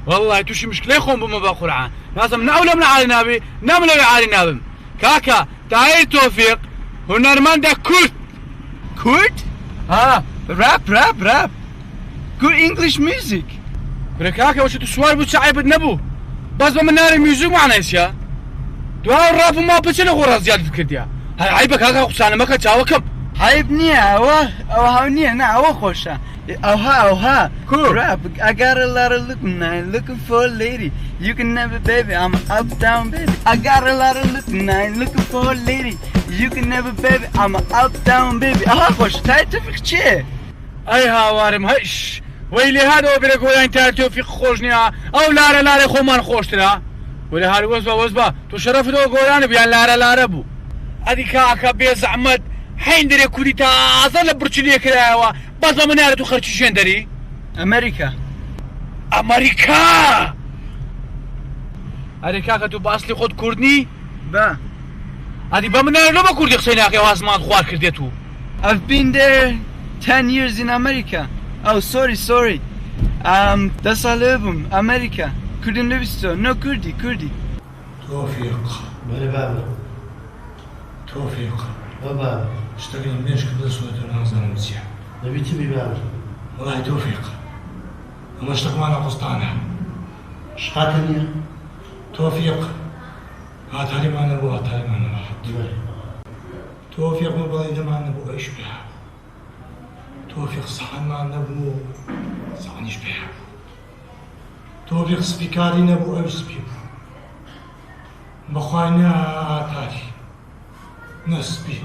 والله تووشی مشکلەی خۆم بوومە بە قورعان نازم ناو لەم لە عالی نابێ نام لەوێ عالی نابم کاکە تای تۆفیق هونەرمەندە کورد Kurd? ها Rap. Good English music. برە کاکە وەچە تو سوار بوو چ عیبت نەبوو بەس بە من ناری میوزیک معنەیسیە دوای ڕاپ و ما بچێ لە خۆڕا زیادت کردیە هەر عیبە کاکە قوسانە مەکە چاوەکەم عیب نییە ئەوە هاو نییە نا ئەوە خۆشە ئەوها Rap. I got a lot of looking nice, looking for a lady. You can never, baby, I'm an uptown baby. I got a lot of looking nice, looking for a lady. You can never, baby, I'm an uptown baby. ئەها خۆشە تای تۆفیق چێ؟ ئەی هاوارم هەش وەی لێ هادەوە بێرە گۆیان تای تۆفیق خۆش نییە ئەو لارە خۆمان خۆشترا وەلێ هەر وەزبە تۆ شەرەفتەوە گۆرانە بیان لارە بوو ئەدی کاکە بێ زەحمەت هەیندرێ کوردی تازە لە برچ لێ کرایەوە بەس بە منارەت و خەرچی ژێندەری ئەمریکا ئەرێ کاکە تو باسلی خۆت کوردنی بە ئەدی بە منارە لۆ بە کوردی قسەی ناکەی وازمان خوار کردێت و I've been there 10 years in America. Oh, sorry. 10 سال بوم ئەمریکا کوردن نویستۆ نۆ کوردی توفيق بله بابا توفيق بابا اشتغل منيش كبدا سويت نازل مزيان نبي تبي بابا والله توفيق أما اشتغل معنا قسطانة شحاتني توفيق هاتالي معنا بو هاتالي معنا واحد توفيق مبالي معنا بو ايش بها توفيق صحن معنا بو صحن ايش بها توفيق سبيكاري نبو ايش سبيكو بخوانا هاتالي نسبي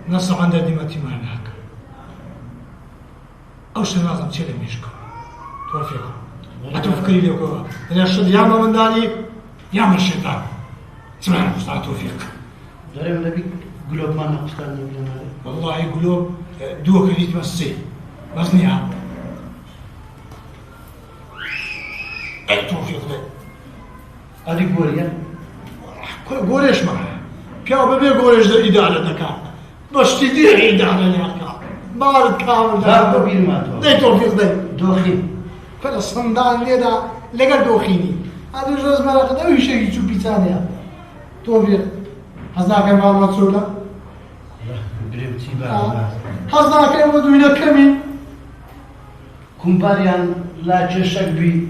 نص عند ديمتي معناك اوش لازم تشيل ميشكو توفيق أتفكري لي وكذا أنا الشد يعمل من داري يعمل الشيطان سمعنا قصة توفيق داري نبي قلوب ما نقصتني ولا والله قلوب دو كريت مسي مزنيها أي توفيق ده هذه قولي قوليش معها بياو ببي قوليش ده إدارة دكا بس تدير إدارة دكا بارد كامل ده بير ما تو ده توفيق ده دوخي فلسطندان ليدا لقى دوخيني هذا جوز مرة قد أي شيء يشوف بيتانيا توفيق هزاك معلومات سولا بريمتي بابا هزاك يودونا كمين كومباريان لا تشك بي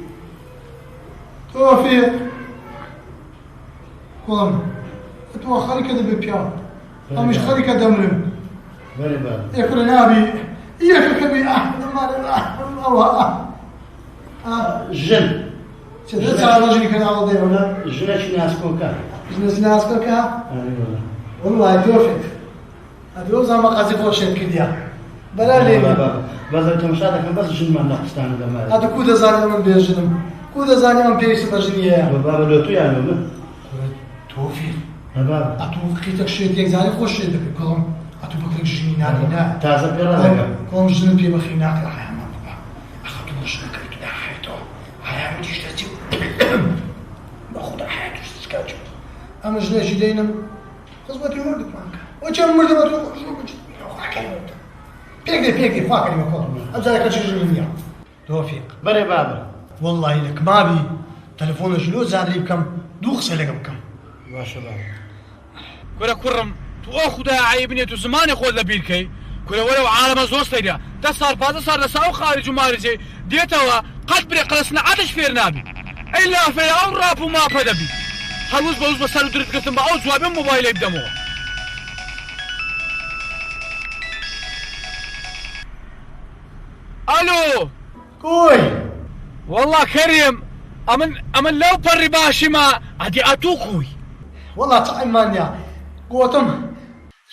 توفيق والله اتوا خلي كذا ببيان مش خلي كذا مرم بله بابا ياكل نابي ياكل كبي الله جن شدت على رجلي كذا على ضيع ولا جنش ناسكوكا جنس ناس كذا ايوه والله توفيق هذا زعما قصدي خوش كديا بەلا لێ بەزای تەماشا دەکەم بەس ژنمان لە قستانە دەمارێت هەتە کو دەزانێت من بێژنم کو دەزانێت ئەم پێویستە بە ژنیە بابە لە تو یانە من تۆفیر بابە ئەتۆ قیتە شێتێک زانێ خۆش شێت دەکەی کۆڵم ئەتۆ بەکرێک ژنی نادینا تازە پێڕە دەکەم کۆڵم ژنم پێ بەخی ناکرا حیامان ببا ئەخە تۆ ژنەکەی تو ناخێتەوە حیا بەتیش دەچی بەخۆدا حیا توش دەچکاچ ئەمە ژنێکی دەینم خزمەتی مردمان کە وەچەم مردم ئەتۆ پێک دێ خواکەریمە کۆڵم ئەم جارێکە چی ژنم نییە تۆفیق بەرێ بابە والله لە کمابی تەلەفۆنەش لۆ زانری بکەم دوو قسە لەگە بکەم باشە بابە كره كرم تو خدا عيبني تو زمان خود لبيركي كره ولو عالم زوستيدا ده صار بعد صار لساو خارج ومارجي ديتوا قد بري قلسنا عدش فير نابي الا في او راب وما فدبي هلوز بوز بسالو درت قسم با او جواب موبايل يبدمو الو كوي والله كريم امن لو بري باشي ما ادي اتوكوي والله تعيمانيا قوتم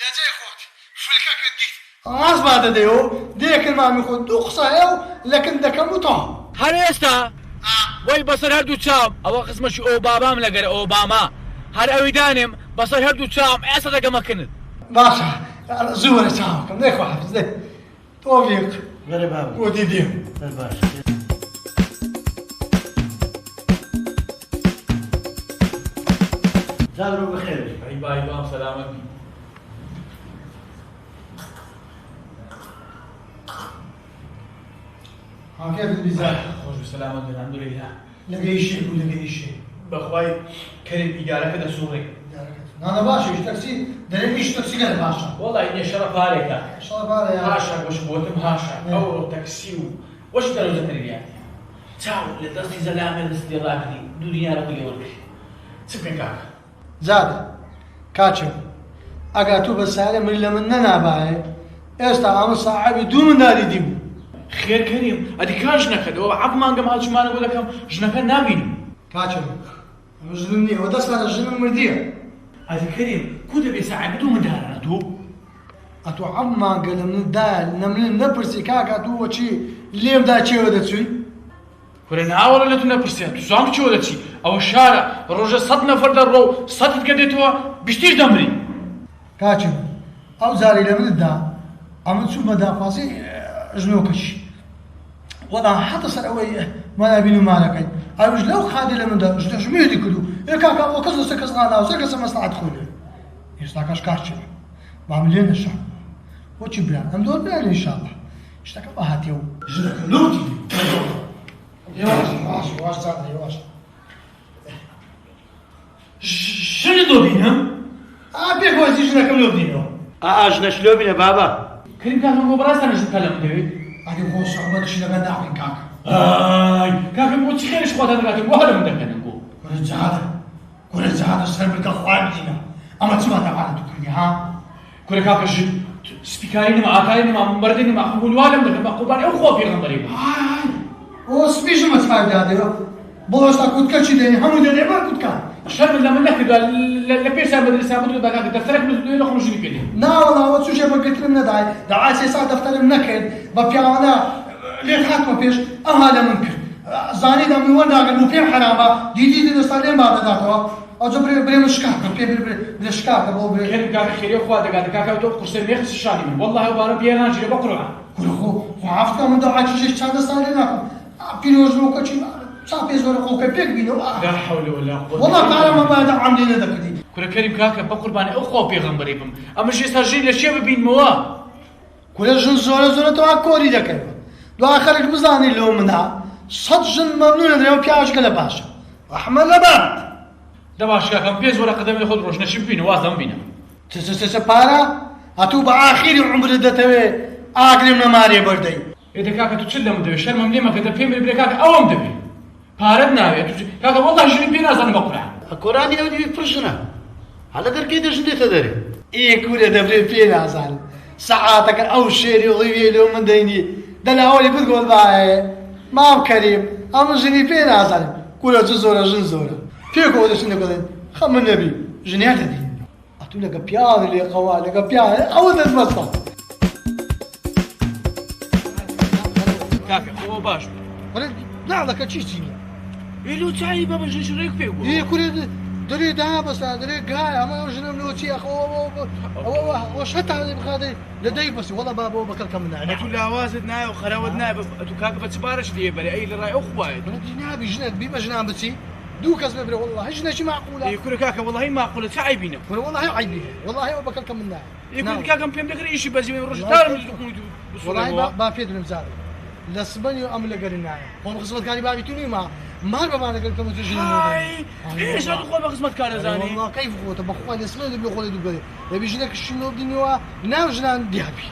لا جاي خوت فلكك ديت غاز بعد ديو ديك المامي خود دوخصايو لكن دك مطا هريستا وي بصر هردو تشام او قسمش اوباما لقر اوباما هر اويدانم بصر هردو تشام اسا دقا مكند باشا زورة تاوكم ديك واحد زين توفيق بەرێ بابە ودي ديو باشە زادرو بخير باي بام سلامك ها كيف البيزار خوش بسلامك الحمد لله لقي شيء ولقي شيء بخواي كريم إيجارك ده سوري انا باشا ايش تاكسي دليل ايش تاكسي قال باشا والله إني شرف عليك شرف عليك هاشا وش بوتم هاشا أو تاكسي وش دارو زكريا تاو لدرسي زلامة الاستراحة دي دنيا رقي ورك سبين كاك زاد كاتشو اگاتو بسالة من لمن ننابعي استا عام صاحبي دو من داري ديمو خير كريم أدي كان جنكد وعب ما نقم هالجمانة ولا كم جنكد نابين كاتشو مجنوني ودس على الجنون مردية أدي كريم كودا بيساعد بدو من دار أدو اتو عما قال من دال نمل نبرسي كاكا تو وشي ليم دا شي ودا تسوي كورنا أول لا تنبرسي تزام شو ولا شيء أو الشارع روجا صد نفر درو صد تقديتوا بيشتيش دمري كاتشو او زاري لمن دا عمل شو مدا فاسي جنوكش وضع حتى سروي ما بينو مالك ايوش لو خادي لمن دا جميدي كلو يا كاكا وكذا سكس انا وسكس مصلحه خوله يستاكش كاتشو بعملين الشعب وشي بلان هم دول بلان ان شاء الله اشتكى بهات يوم جنك لوتي يواش صار يواش شنو دوبينهم؟ بيك وزي جنك لوتي ژنە شلۆ بینە بابا كريم كان هو براس أنا جبت لهم دوي هذه هو صعوبة شيء لما نعمل كاكا كاكا مو تخيل شو هذا قاعد وهذا من ذاك نقول كل زهادة سر من كخوان دينا أما تسمع تعالى تقولي ها كل كاكا شو سبيكارين مع عتاين مع مبردين مع خبول والم ده مع قبان أو خوف يغنى غريب هو سبيش ما تفعل هذا بوش تاكل كل ديني هم ديني ما كنت كان شر من لما نحكي قال لا بيرسل مدرسة بدو ده قاعد دفترك من دول يخرج لي كده لا والله هو شو شيء بقيت لنا داعي ساعة دفتر النكد ببيعنا ليه حاكم فيش أهلا منكر زاني ده من وين قال مو فيهم حرامة دي نستعلم بعد ذاته أجو بري مشكاك بري شكاك أبو بري كريم كاكا خير يا أخوات قاعد كاكا تو كرسي ميخس الشادي من والله وبارا بيانا جري بقرعة كل خو عرفت من دعاء شيء شاد استعلمنا بيروز لو كشي صافي زور خوك بيك بينو لا حول ولا قوة والله تعالى ما بعد عاملين هذا كذي كل كريم كاكا بقرباني أخو بيغمبري بهم أما شيء سرجين للشيء بين موا كل جن زور تو كوري ذكر دو آخرك بزاني لو منها صد جن ممنون اليوم بيعش كلا باشا أحمد لبعض ده باش كاكا بيز ولا قدم ياخذ روش نشوف بينه وازم بينا بارا أتو بآخر عمر دتوي آخر من ماري بردي إذا كاكا تشلم دبي شرم ملي ما كده فيلم اللي كاكا أوم دبي بارد ناوي كاكا والله جري بينا زن بقرع كوراني أودي فرجنا على دركي ده جندي تدري إيه كورة دبري فينا زال ساعاتك أو شيري وغيبي لو من ديني ده الأولي بتقول باي ما كريم أم جني فينا زال كورة جزورة جنزورة فيك هو ده شنو قلنا خم النبي جنيات دي أتو لك بيان اللي قوال لك بيان أو ده المصطفى كاكا هو باش ولا لا لك تشيني إلو تعي بابا شريك فيه إيه كل دري ده بس دري جاي أما رجنا من وشي أخو وش حتى على بخادي لدي بس والله بابا بكل كم من أنا كل هوازتنا وخراودنا كاكا بتسبارش ليه بري أي اللي راي أخوة جنابي جناب بما جناب بسي دوك اسمه بري والله جنا شي معقولة يقول كاكا والله معقولة تعيبينه والله عيبي والله بكل كم من يقول كاكا مبين دغري شيء بس من رجل تار والله ما في دون مزار لسبني أم لقرنا هم قسمت كاني بابي توني ما ما نقول كم تجي هاي ايش هذا خو بقسمت كان زاني والله كيف هو تبخوا الاسماء اللي بيقولوا دوغري يبي يجيك الشنو دنيا ناوجنا ديابي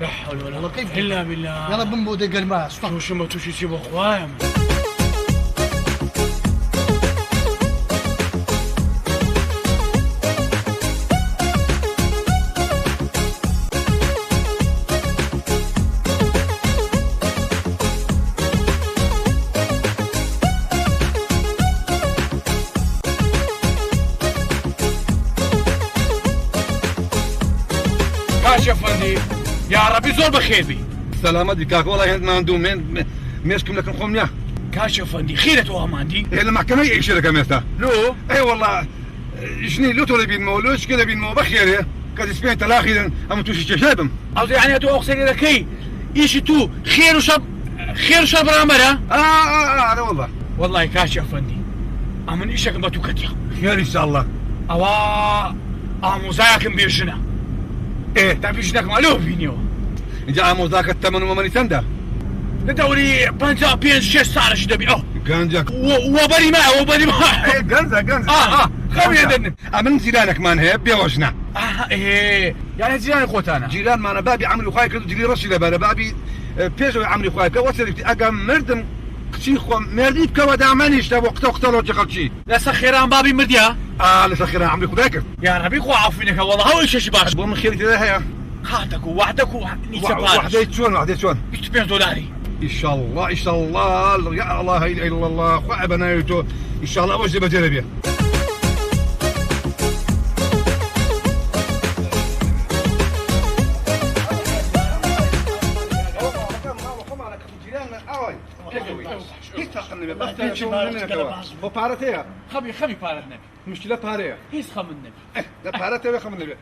لا حول ولا والله كيف الا بالله يلا بنبو دقر ما شو ما توشي سيبو خوايا يا فندي يا ربي زور بخير بي سلامات بكاك والله ما عندهم من ميسكم لكم خمنيا كاش يا فندي خيرة واماندي هي المحكمة يعيش لك ميستا لو اي والله شني لو تولي بين مو لوش كذا بين مو بخير كذا سبين تلاخيرا ام توشي شابم قصدي يعني اتو اقصد لك هي ايش تو خير وشب رامرة انا والله كاش يا فندي امن ايشك ما توكتيا خير ان شاء الله اوا اموزاكم بيرجنا ايه تعرفي شنك مالوف فينيو جاء موزاك الثمن ومن سنده ندوري بانزا بينز شيء صار شو دبي جانجك وبري معه ايه جانزا خمي يدن امن جيرانك مان هي بيوجنا ايه يعني جيران اخوت انا جيران ما انا بابي عملوا خايك جري رشي لبانا بابي بيجو عملوا خايك وصلت اقام مردم شيخو مردي بكوا دامانيش تا وقت لو تخلشي لا سخيران بابي مرديا لا سخيران عمري خذاك يا ربي خو عافينك والله هو ايش باش من خيرك هي خاتك ووحدك ونيتش باش وحدة شلون $2 ان شاء الله يا الله الا الله خو بنايته ان شاء الله وجه بجربيه بارتيا خبي بارتنا مشكلة بارية هيس خمننا لا بارتيا ولا خمننا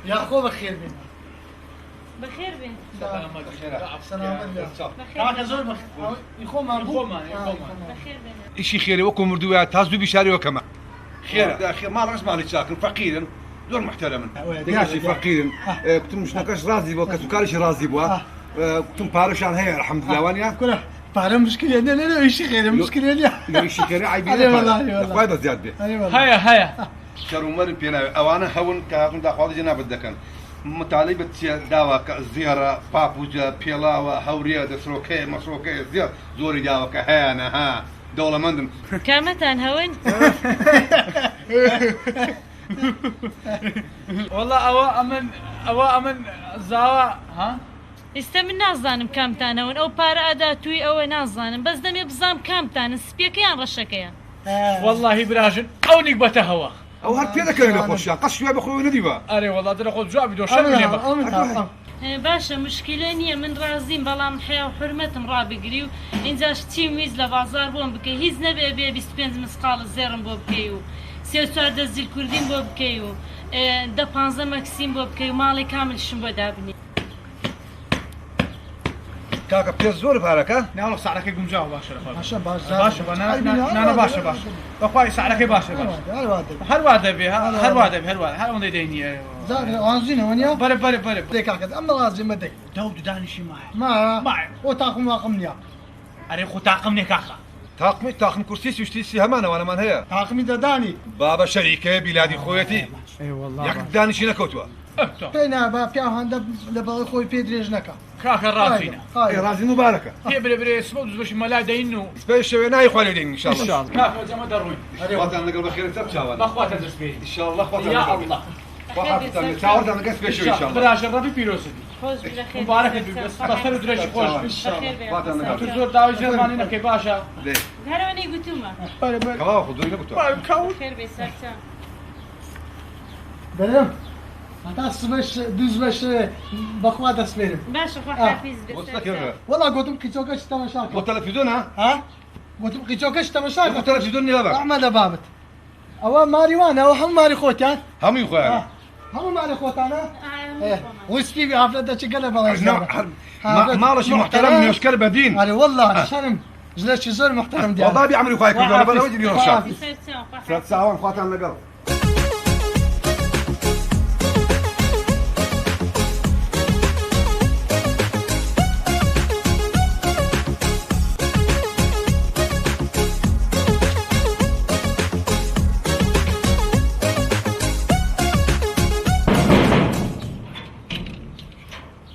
يا اخو بخير بخير بين سلام الله زول يخوم بخير بين اشي خيري وكم مردويا تازو بشاري وكما خير خير ما راس مالي شاكر فقير دور محترم دقاشي فقير كنت مش ناقش رازي بو كسكاريش رازي بو كنت بارش عن هي الحمد لله وانيا كله بارم مشكلة انا اشي خير مشكلة لا اشي خير عيبين والله فايدة زيادة هيا شرو مر بينا اوانا هون كاكم دا خالد جناب الدكن مطالبة داوا زيارة بابوجا بيلاوا هوريا دسروكي مسروكي زيارة زوري داوا كهانا ها دولة مندم كامتان هون والله أوا أمن زاوا ها استمن نازانم كامتان هون أو بار أدا توي أو نازانم بس دمي بزام كامتان سبيكيان رشكيان والله براجن أو نقبته هوا او هاد بيدا كاين خوشا قص شويه بخوي نديبا اري والله درا خذ جواب بدو شنو باشا مشكلة نية من رازين بلام حياة وحرمتهم رابي قريو إنزاش تيميز لبازار بوم بكي هيز نبي أبي بيستبنز مسقال الزيرم بو بكيو سيو سعد الزيل كردين بو بكيو دا بانزا مكسيم بو بكيو مالي كامل شنبو دابني كاكا بتزور بهارك ها؟ نعرف سعرك يقوم جاوا باشا باشا أنا باشا بقاي سعرك باشا هل وادبي هل وندي ديني زاد وانزينه ونيا بري ديك هكذا اما لازم مدك داود داني شي معي وتاقم واقمني اري خو تاقمني كاكا طاقم كرسي وشتي همانه وانا من هي تاقمي داني بابا شريكه بلادي خويتي اي والله ياك داني شي نكوتوا بينا با بيا هاندا لبا خوي بيدريج نكا كاكا رافينا رازي مباركه هي بري سموز باش ملا دينو سبيش ناي خوالدين ان شاء الله كاكا جما دروي وطن نقل بخير تبشا اخوات الزبير ان شاء الله اخوات يا الله وحافتان تعود انا قص بشوي ان شاء الله براش ربي بيروسدي خۆش بخێر مبارك بس بسر درێژی خۆش تو زۆر داوای ژێرمانی نەکەی باشە هەرەوەنەی گوتومە كواو خذوني قلت خێر بێ سەرچە برم هتا سبش دوز بش بخوا دست برم باشە خۆ حافیز بێ والله قلتم قيتوكش تماشاك والتلفزيون ها قلتم قيتوكش تماشاك والتلفزيون يلا بقى احمد بابت او ماري وانا او هم ماري خوتان هم يخوان هم ماري خوتانا ايه وسبي بحفلة شقلب الله ما رشي محترم مشكل بدين علي والله شرم جلش زور محترم ديالك والله بيعملوا خايك انا بلا ودي اليوم شاف سەرچە 3 ساعات خواتان لقل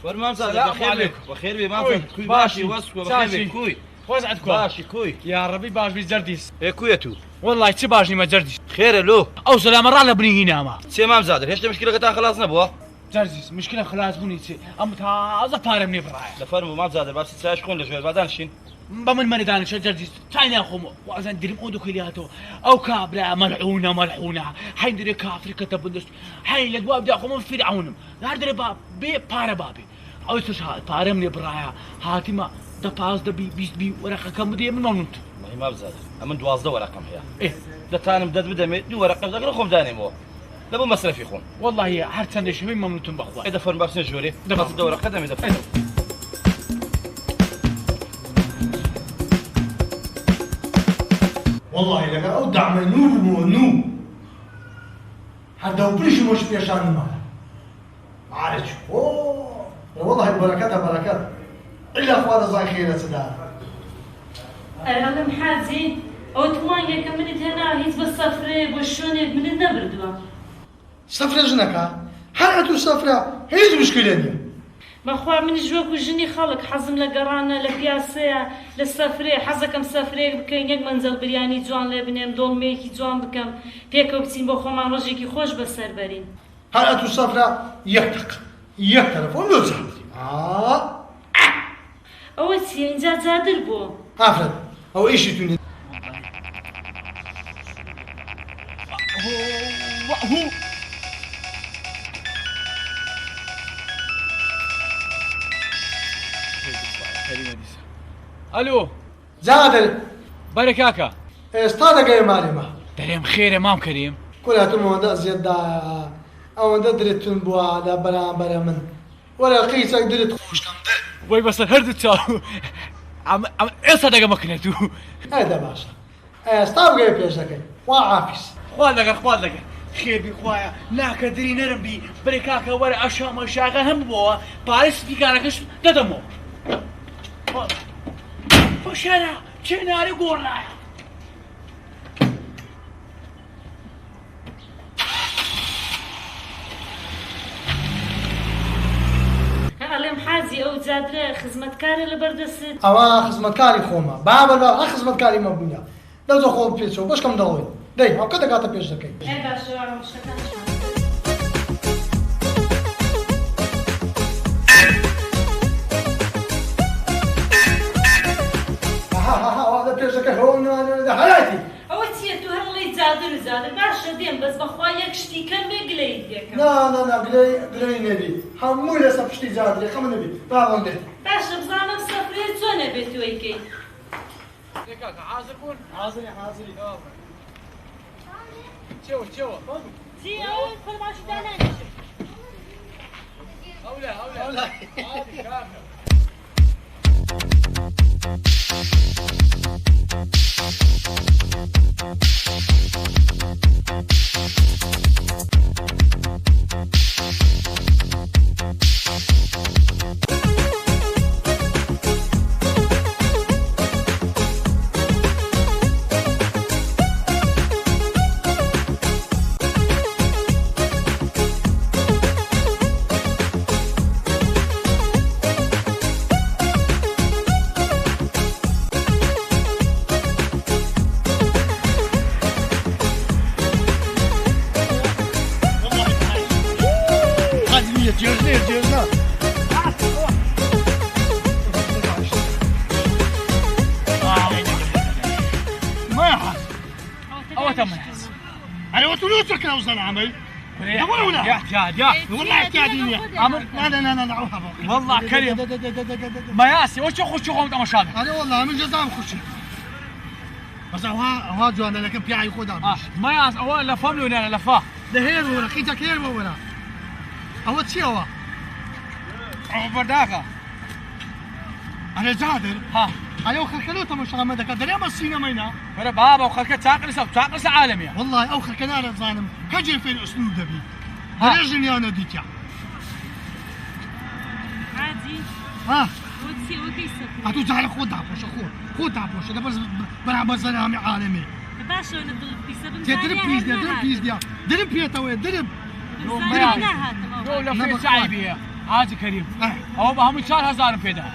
فرمان صادق بخير بخير بي ما كوي باشي وسكو بخير كوي وزعتكم باشي كوي يا ربي باش بيزرديس ايه كويتو والله تي باشني ما جرديس خير له او سلام را لبني هنا ما سي امام زادر هيش مشكله قطع خلاص نبوه جرديس مشكله خلاص بني تي ام تازه بارمني براي لفرمو ما زادر بس تساشكون لجوال بعدين شين بمن من دانش جرديس تاينا يا خمو وازن دريم اودو كلياتو او كابرا ملعونه حين دري كافر كتبندس حين لقوا بدا خمو فرعون لا دري باب بي بار بابي او تشها بارمني برايا هاتما دباز دبي بيس بي ورقه كم دي من مونت ما بزادر امن دوازده ورقم هي ايه ده تاني بدد بدمي دو ورقه دغرا خم داني مو لبو مصرف يخون والله هي حرتن شوي ممنوتن بخوا اذا فرن بارسن جوري ده الدوره قدم اذا فرن والله لك اودع منو منو حتى وبريش مش بيشان ما عارف اوه والله بركاتها بركات الا اخوان زي خير سدار أنا محازي أو تمانية كملت هنا هيز بالصفرة والشونك من النبردوا صفرة جنكا حرقتو صفرة هيز مشكلة بخوا من جوك وجني خلق حزم لقرانا لبياسة للصفرة حزكم صفرة بكين يك منزل برياني جوان لبنام دول ميكي جوان بكم بيكو بتين بخوا ما رجيكي خوش بسر برين حرقتو صفرة يختلف ولو زحمتي أول شيء إنجا زادر بو أفرد أو إيش توني هو الو زادر بركاكا استاذ جاي مالي دريم خير امام كريم كلها تمو زياد او درت بوا على برا من ولا قيسك درت خوش كم درت وي بس هردت تاو عم ايه صدق مكنتو هذا باشا استاذ جاي بيشك وعافيس خوالك خير بي خوايا لا كدري نرم بي بركاكا ورا اشام شاغا هم بوا باريس في كاركش ددمو فشارع شناري قولا علم حازي أو زادرة خدمتكاري لبردست أوا خدمتكاري خوما بابا خدمتكاري مبنية لو تخوض بيتشو باش كم دوي داي أو كده قاطع بيش دكاي إيه باشا عم شكرا هذا بيش دكاي هون حياتي أو تيتو هرلي زادر باشا ديم بس بخوايا كشتي كم بقليد بيكم لا قلي نبي حمو لي صفشتي زادري خم نبي طاغون ده باشا بزانم سفريت زونه بيتويكي بركاكا حاضركون حاضري شو زي أول كل ما شو دانا أولى وتم الحس أنا وتلوسك يا وصل عمل ولا يا والله احتياجيني عمر لا والله كريم ما ياسي وش خش قوم مشابه أنا والله من جزام خشي بس هوا جوانا لكن بيعي خدها ما ياس أول لفهم له أنا لفاه ده هير ولا كيتك هير ولا هو تشي هو برداخة أنا جادر ها أنا وخلكنو تمشى ما دك دري ما السينما مينا أنا بابا وخلك تعقل عالمية والله أو خلكنا أنا ظالم كجي في الأسلوب ده بي درجني أنا ديتيا عادي ها وتسي وكيسك هاتو تعال خدها بوش خدها بوش ده بس برا زلامي عالمي باشا انا ضرب بيسبب درب بيا توي درب لو في سعي بيها عادي كريم هو بهم 4000 بيدا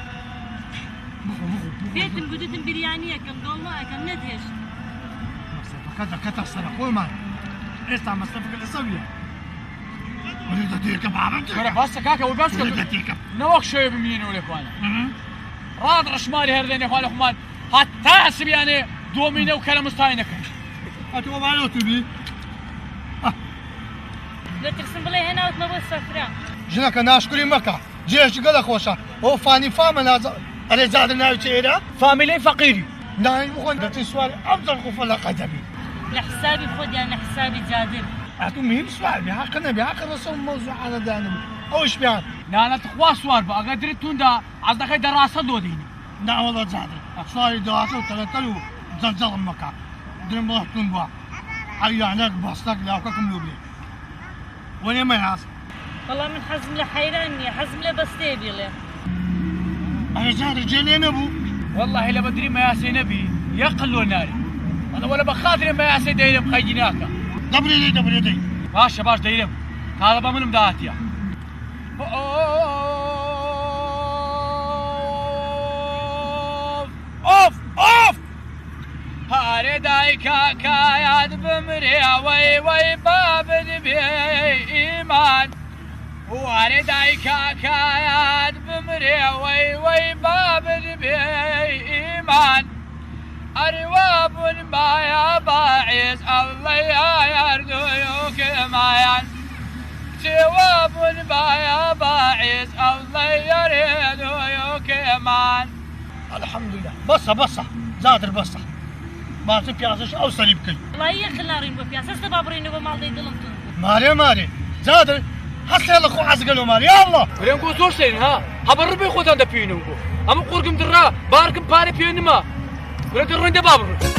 بيتم قدتم بريانية كم قولنا كم ندهش كذا سنة قول ما إيش عم مصرفك اللي سويه وليد تيركب عملت أنا بس كاكا وبس نوك شيء بمين ولا إخوانا راد رشمالي هردين يا إخوان الأخوان حتى حسب يعني دومينة وكلام مستعينك أتوقع معلو تبي لا ترسم بلاي هنا وتنبغ السفرة جنك أنا أشكري مكة جيش قال خوشة هو فاني فامن أنا زاد الناوي تيرا فاميلي فقيري نايم وخون ده سؤال أفضل خفلا قدمي لحسابي خد يعني حسابي جادر أتو مهم سؤال بحق رسول موضوع على دانم أو إيش بيان لا تخوا سؤال بقى قدرت توندا عزدك دراسة دوديني لا والله زادر سؤال دراسة وتلتلو زلزال مكة درم الله تنبوا عيانك بصلك لا وكم لوبلي وين ما يعص والله من حزم لحيراني حزم لبستيبي له أنا زادر جيلين أبو والله لا بدري ما ياسي نبي يقلوا ناري أنا ولا بخاطر ما ياسي دايرم خيجناك دبري دي باش دايرم هذا بمن مداتيا اوف هاري دايكا كاياد بمري وي باب بي ايمان وهاري دايكا كاياد بمري وي باب بي ايمان أرواب ما يا باعث الله يا يردوك مايان جواب ما يا باعث الله يردوك مان الحمد لله بصة زادر بصة ما في بياسش أو سريب كل الله يخلارين ببياس استبابرين ومال دي دلمتون ماري زادر حسي الله خو عزقلو ماري يلا رينكو زورسين ها هبربي خوتان دبينوكو أما قوركم درا باركم باري بينما ولا ترون دبابر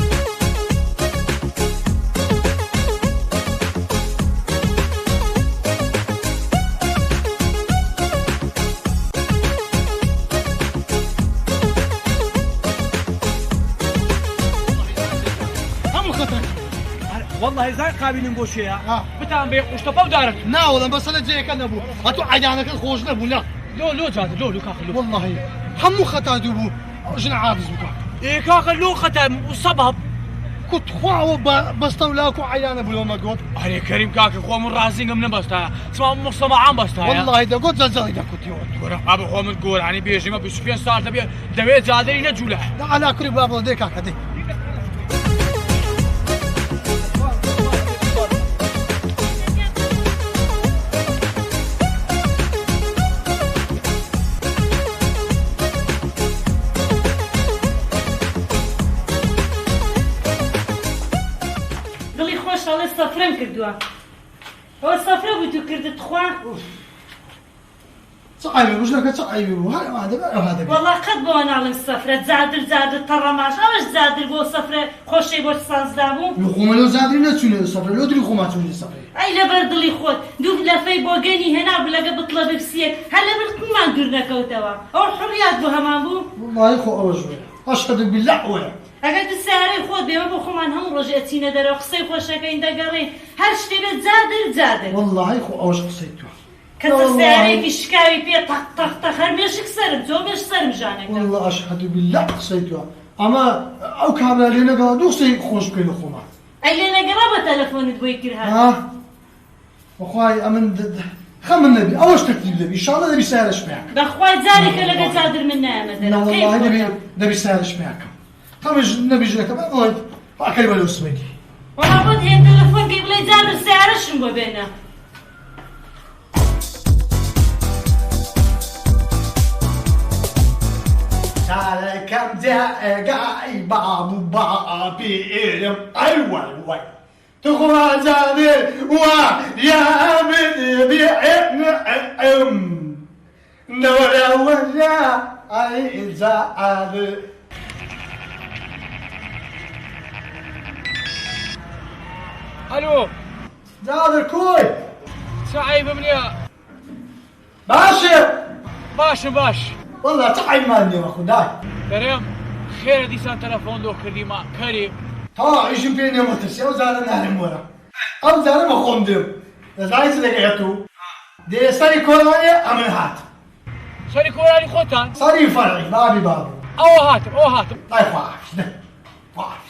والله زي قابلين نقوشيها بتعم بيق وشطبوا ودارك نا والله بس انا جايك انا ابو هاتو عيانك الخوش نبو لا لو جاد لو كاخلو والله حمو خطا دوبو شنو عابز بك ايه كاخلو ختم وصبب كنت خواو بستولاكو عيان ابو يوم قلت علي كريم كاك خو من راسين من بستا اسمع مصطفى عم بستا والله اذا قلت زلزال اذا كنت يوم ابو خو من قول يعني بيجي ما بيشوفين صار دبي زادين يجوله لا على كل باب ديك هكذا الصفرة كردوها هو الصفرة بتو كردت خوان صعيبي مش لك صعيبي هذا والله قد بوانا على الصفرة زادر ترماش اوش زادر بو صفرة خوشي بو سانز دابو لخوما لو زادري نتسوني الصفرة لو دري خوما تسوني الصفرة اي لبرد لي خود دوب لفاي بوغاني هنا بلقى بطلب بسيك هلا بلقم ما قرنا كوتوا او الحريات بو همان بو والله خو اوجوي اشهد بالله ولا اگر السعر خود بيما بو خمان هم رجعتينا دار قصي خوشكين دقري هر شتي بيت زادر والله خو اوج قصيتو كتر سعري في شكاوي بيه طق هر ميشك سرم تو مش سرم جانك والله اشهد بالله قصيتو اما او كامل لينا قالوا قصي خوش كيلو خوما اي لينا قرابه تليفون بويكر هذا وخواي امن خم النبي اوش تكتب نبي ان شاء الله نبي سهل شبعك بخواي ذلك لقد زادر منا مثلا لا والله نبي سهل شبعك خمج نبي جاك ما قلت اكل ولا اسمك ولابد هي تلفون قبل يزال السعر شنو بينه سالة كم دقاي باب بإلم أيوة تخوى زادر ويا من بإعن نورا ولا أي زاد الو زادر كوي صعيب منيا باش باش والله تعال مالني ما خداي كريم خير دي سان تلفون لو كريما كريم ها ايش بيني ومتسي او زار نهر مورا او زار ما خوندم زايز لقيتو دي ساري كوراني امن هات ساري كوراني خوتان ساري فرعي بابي او هاتم طيب فاحش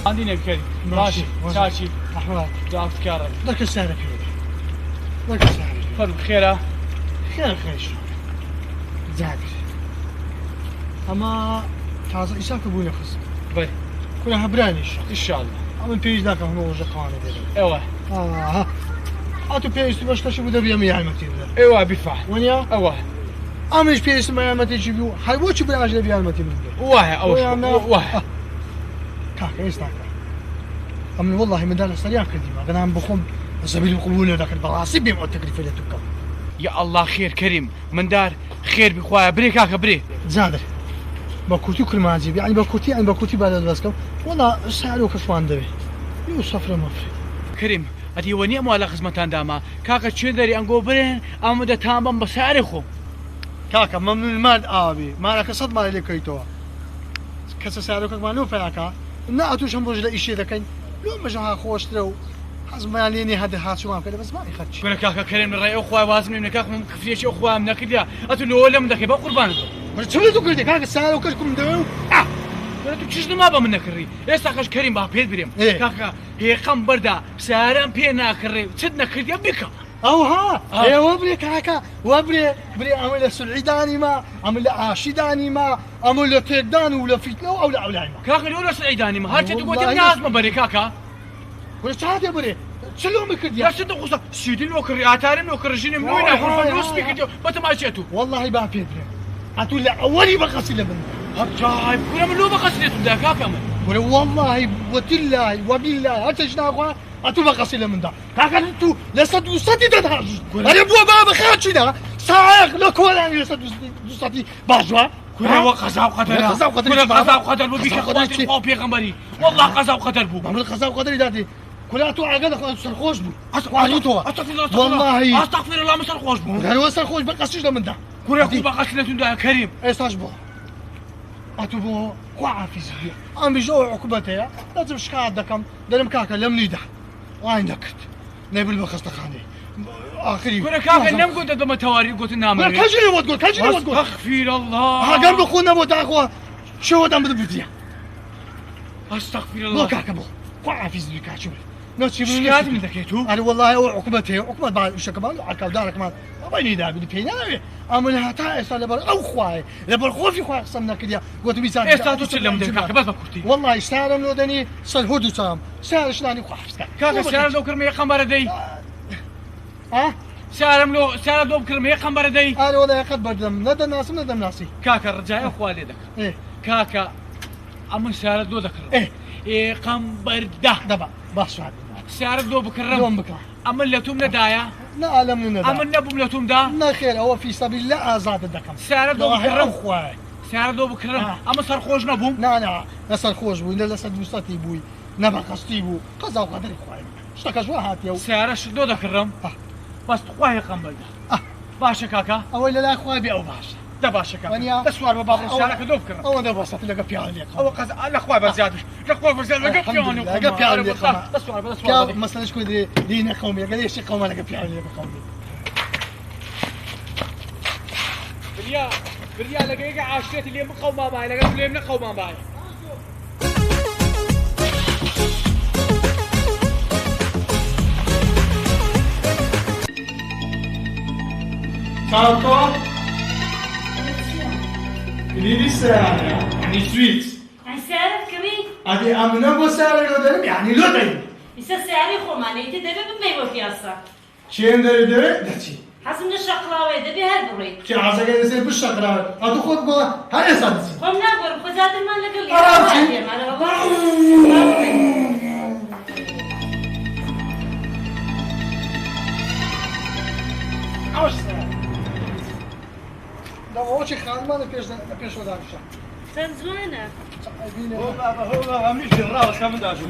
عندنا الكريم ماشي شاشي احوال جاك تكرر لك السنة كذا لك السنة فرد بخير خير زاد اما تازه ايشاك ابوي خص بل كلها براني ان شاء الله اما بيج ذاك هو جقانه دي ايوه ها اتو بيج باش تشوفوا دبي مي عمتي ايوه بيفع ونيا ايوه اما ايش بيج ما عمتي جيبوا هاي وش براج دبي عمتي واه كاك ايش تاك أمن والله من دار السريع كذي أنا عم بخون سبيل القبول ذاك البراسي بيم التكلفة اللي تكم يا الله خير كريم من دار خير بخوايا بري كاكا بري زادر بكوتي كل ما أجيب يعني بكوتي بعد البسكم والله سعره كشوان دبي يوسف رمفري كريم أدي وني أمو على خدمتان داما كاكا تشيل داري أنقو برين أمو دا تامبا بسعر خو كاكا ممنون المال آبي ما لك صد ما لك كيتوا كسر سعرك ما لو فياكا نا أتوش هم بوجد إشي ذاكين لو مجها خوش ترو حزم عليني هذا هات شو ما كده بس ما يخدش كنا كاكا كريم الرأي أخوة وازم من كاكا من كفيش أخوة من كده أتلو ولا من ذاك يبقى قربان بس شو اللي تقول ده كاكا سعره وكشكم دو ولا تشجن ما بمن كري إيش كريم بقى بيد بريم كاكا هي قم بردا سعران بينا كري سدنا كري بيكا أو ها يا وبري كاكا وبري عمل السعيداني ما عمل عاشداني ما عمل تيداني ولا فتنة أو لا ما كاكا الأولى سعيداني ما هرجع تقول الناس ما بري كاكا وش هذا بري شلو مكدي يا سيد قصة سيدي الوكر عتارم الوكر جيني من وين أخذ فلوس بيكدي ما ماشيتو والله بقى بيدري أتقول لا أولي بقصي لمن هرجايب كنا من لو بقصي ده كاكا من والله وتالله وبالله أتجنا أتو بقصي لمن ده كاكا أنتو لسد وسطي تدهج أنا بوا بابا خاتشنا ساعة لك ولا أنا لسد وسطي باجوا كنا وقزا وقدر كنا قزا وقدر بيك أخواتي قوم بيغمبري والله قزا وقدر بو عمل قزا وقدر دادي كلها تو عقل أخوان سرخوش بو أستغفر والله أستغفر الله ما سرخوش بو غير سرخوش بقصيش لمن ده كنا بقصي لتون ده كريم إيش بو أتو بو قاعة في زبير أنا بيجوا عقبتها لازم شكاة دكم دلم كاكا لم نيده وين دكت نبي البخص تخاني آخري كنا كاكا نم قلت دم تواري قلت نام لا كجري وتقول أستغفر الله ها قبل خونا بو تاخوا شو دم بدبتيا أستغفر الله كاكا بو قاعة في زبير كاشوف نفسي شكات من ذكيتو أنا والله عقبتها عقبة بعد إيش كمان على دارك ما بيني ده بدي فينا أمنها تا إستاذ لبر أو خواي لبر خوفي خواي قسمنا كذا قلت بيساعد إستاذ تسلم ده كاكا بس بكرتي والله استاذ لو دني سلهود سام سال شلاني خواف كاكا سال لو كرمي خمر دي ها سال لو كرمي خمر دي أنا والله قد بدم ندم ناسي كاكا رجع أخوالي ذكر إيه كاكا أمن سال لو ذكر إيه خمر ده دبا باش هذا سال لو بكرم يوم بكره أمن لتوم ندايا لا لم ندايا أمن نبو لتوم ده لا خير هو في سبيل الله آزاد الدكم سال لو بكرم أخوي سال لو بكرم أما صار خوش نبوم لا صار خوش بوي لا صار دوستي بوي نبى قصتي بو قزا وقدر أخوي اشتكى شو هات يو سال شو ده كرم بس خوي خمر ده باشا كاكا أولا لا أخوي بيعو باشا ده باشا كاكا تسوار بابا سالك دوب كرم أو ده بس تلقى بيعني أو قز لا خوي بزيادة لا خوي بزيادة لقى بيعني لقى بيعني تسوار بس مثلا شو دينا قومي قال ليش قوم لقى بيعني قومي بريا لقيقة عاشرة اللي مقومة باي لقى اللي مقومة باي سالتو كليلي ساعة يعني سويت يعني سعرك كمي هذه أمنا بسعر لودرم يعني لودرم يسا سعري خو ماني تدبي بمي وفياسا شين دري دتي حسن الشقلاوي دبي هالبري كي عزاك يصير بالشقراوي هذا خد بقى هاي صدق قم نقول خذات المال لقل لي أرامتي. انا والله عوش ده وش خان ما نبيش ولا شيء تنزوانا هو بابا مش الراس كم داجو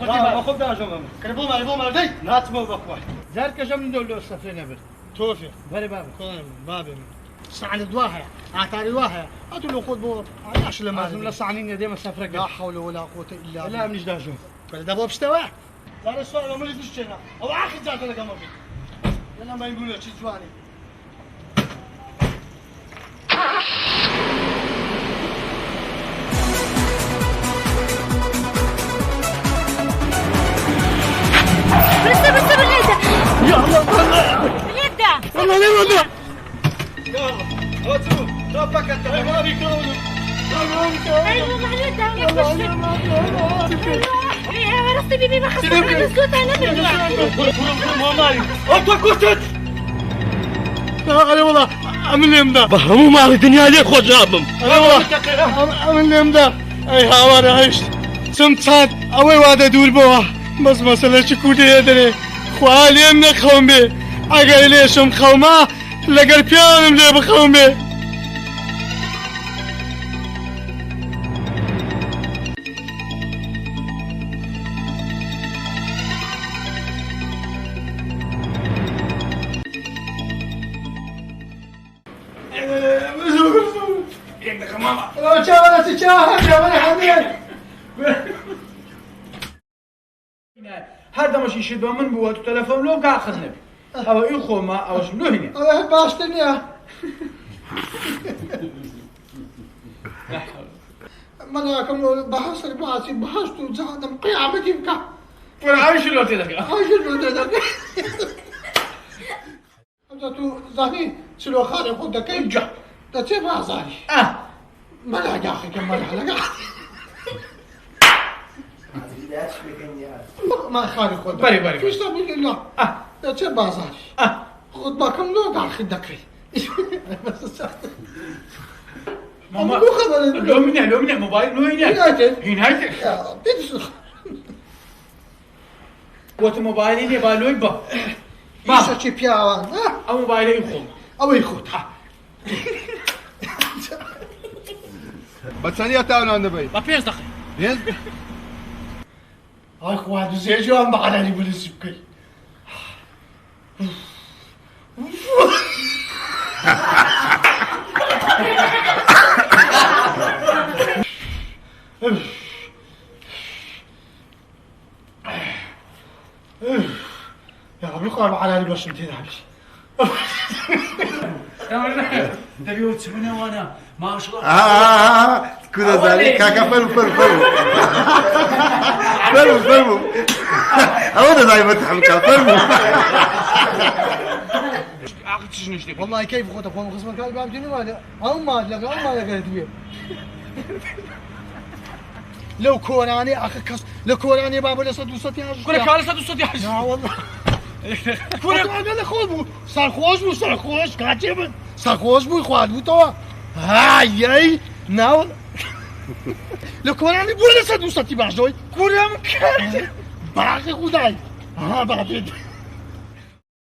بابا خذ داجو كربو ما دي ناتمو بقوي زارك جم دول السفينة بر توفي بري بابا بابا سعني دواها اعطاني دواها له خذ بو علاش لما لازم لسعنين ديما سفرك لا حول ولا قوة الا بالله لا مش داجو ده بو بستوى لا السؤال ما ليش هنا او اخي جات انا كمان انا ما يقول لك سؤالي بس باليدة يا الله باليدة والله ليه والله يلا هاتوا توفك انت ما بيكونوا ايوه معلومة ايوه رستي بيبي ما خسرت على الصوت انا انا والله عمل لي مدار بهرموا مع الدنيا ليه خو جابهم انا والله عمل لي مدار اي هاوانا عشت سمت صاد اوي وادا دول بوه بس مسألة شكوتي يدري خوالي من خومي اگر ليشم خوما لگر بيانم لي بخومي يدك ماما لو شاورت تشاهد يا بني حبيب هذا مش يشد من بوات التلفون لو قاعد خذني او يخو ما او شنو هنا انا باش تنيا ما كم بحصل بعاسي بحصت زاد مقيعة بتبكى عايش لو تدك عايش لو تدك تو زاني سلو خارج خدك ينجح تتبع زاني ما لا يا اخي كم لا ما خارج خدك بري فيش تبي الله تتبع زاني خد باكم لو قاعد خدك بس ماما لو من موبايل لو هنا وقت موبايلي بالو يبا ما شي بياوان او موبايلي يخو او يخوت بطانية تاونا النبي ما فيش دخل هاي خوات زيجو عم بعلاني بالسبكي يا عم يقال على البش انت عبش تبي تسمعنا وانا ما شاء الله كذا ذلك كاكا فلم هذا زي ما تحمك فلم والله كيف خذ افهم خصمك قال باب جني ما ما لقيت بيه لو كوراني اخ كس لو كوراني باب ولا صد وصد يا كل كان صد وصد يا حاج لا والله كل قال خوب صار خوش كاتب صار خوش بو خواد بو تو هاي ناو لو كوراني ولا صد وصد باش دوي كورام كات باقي خداي بعدين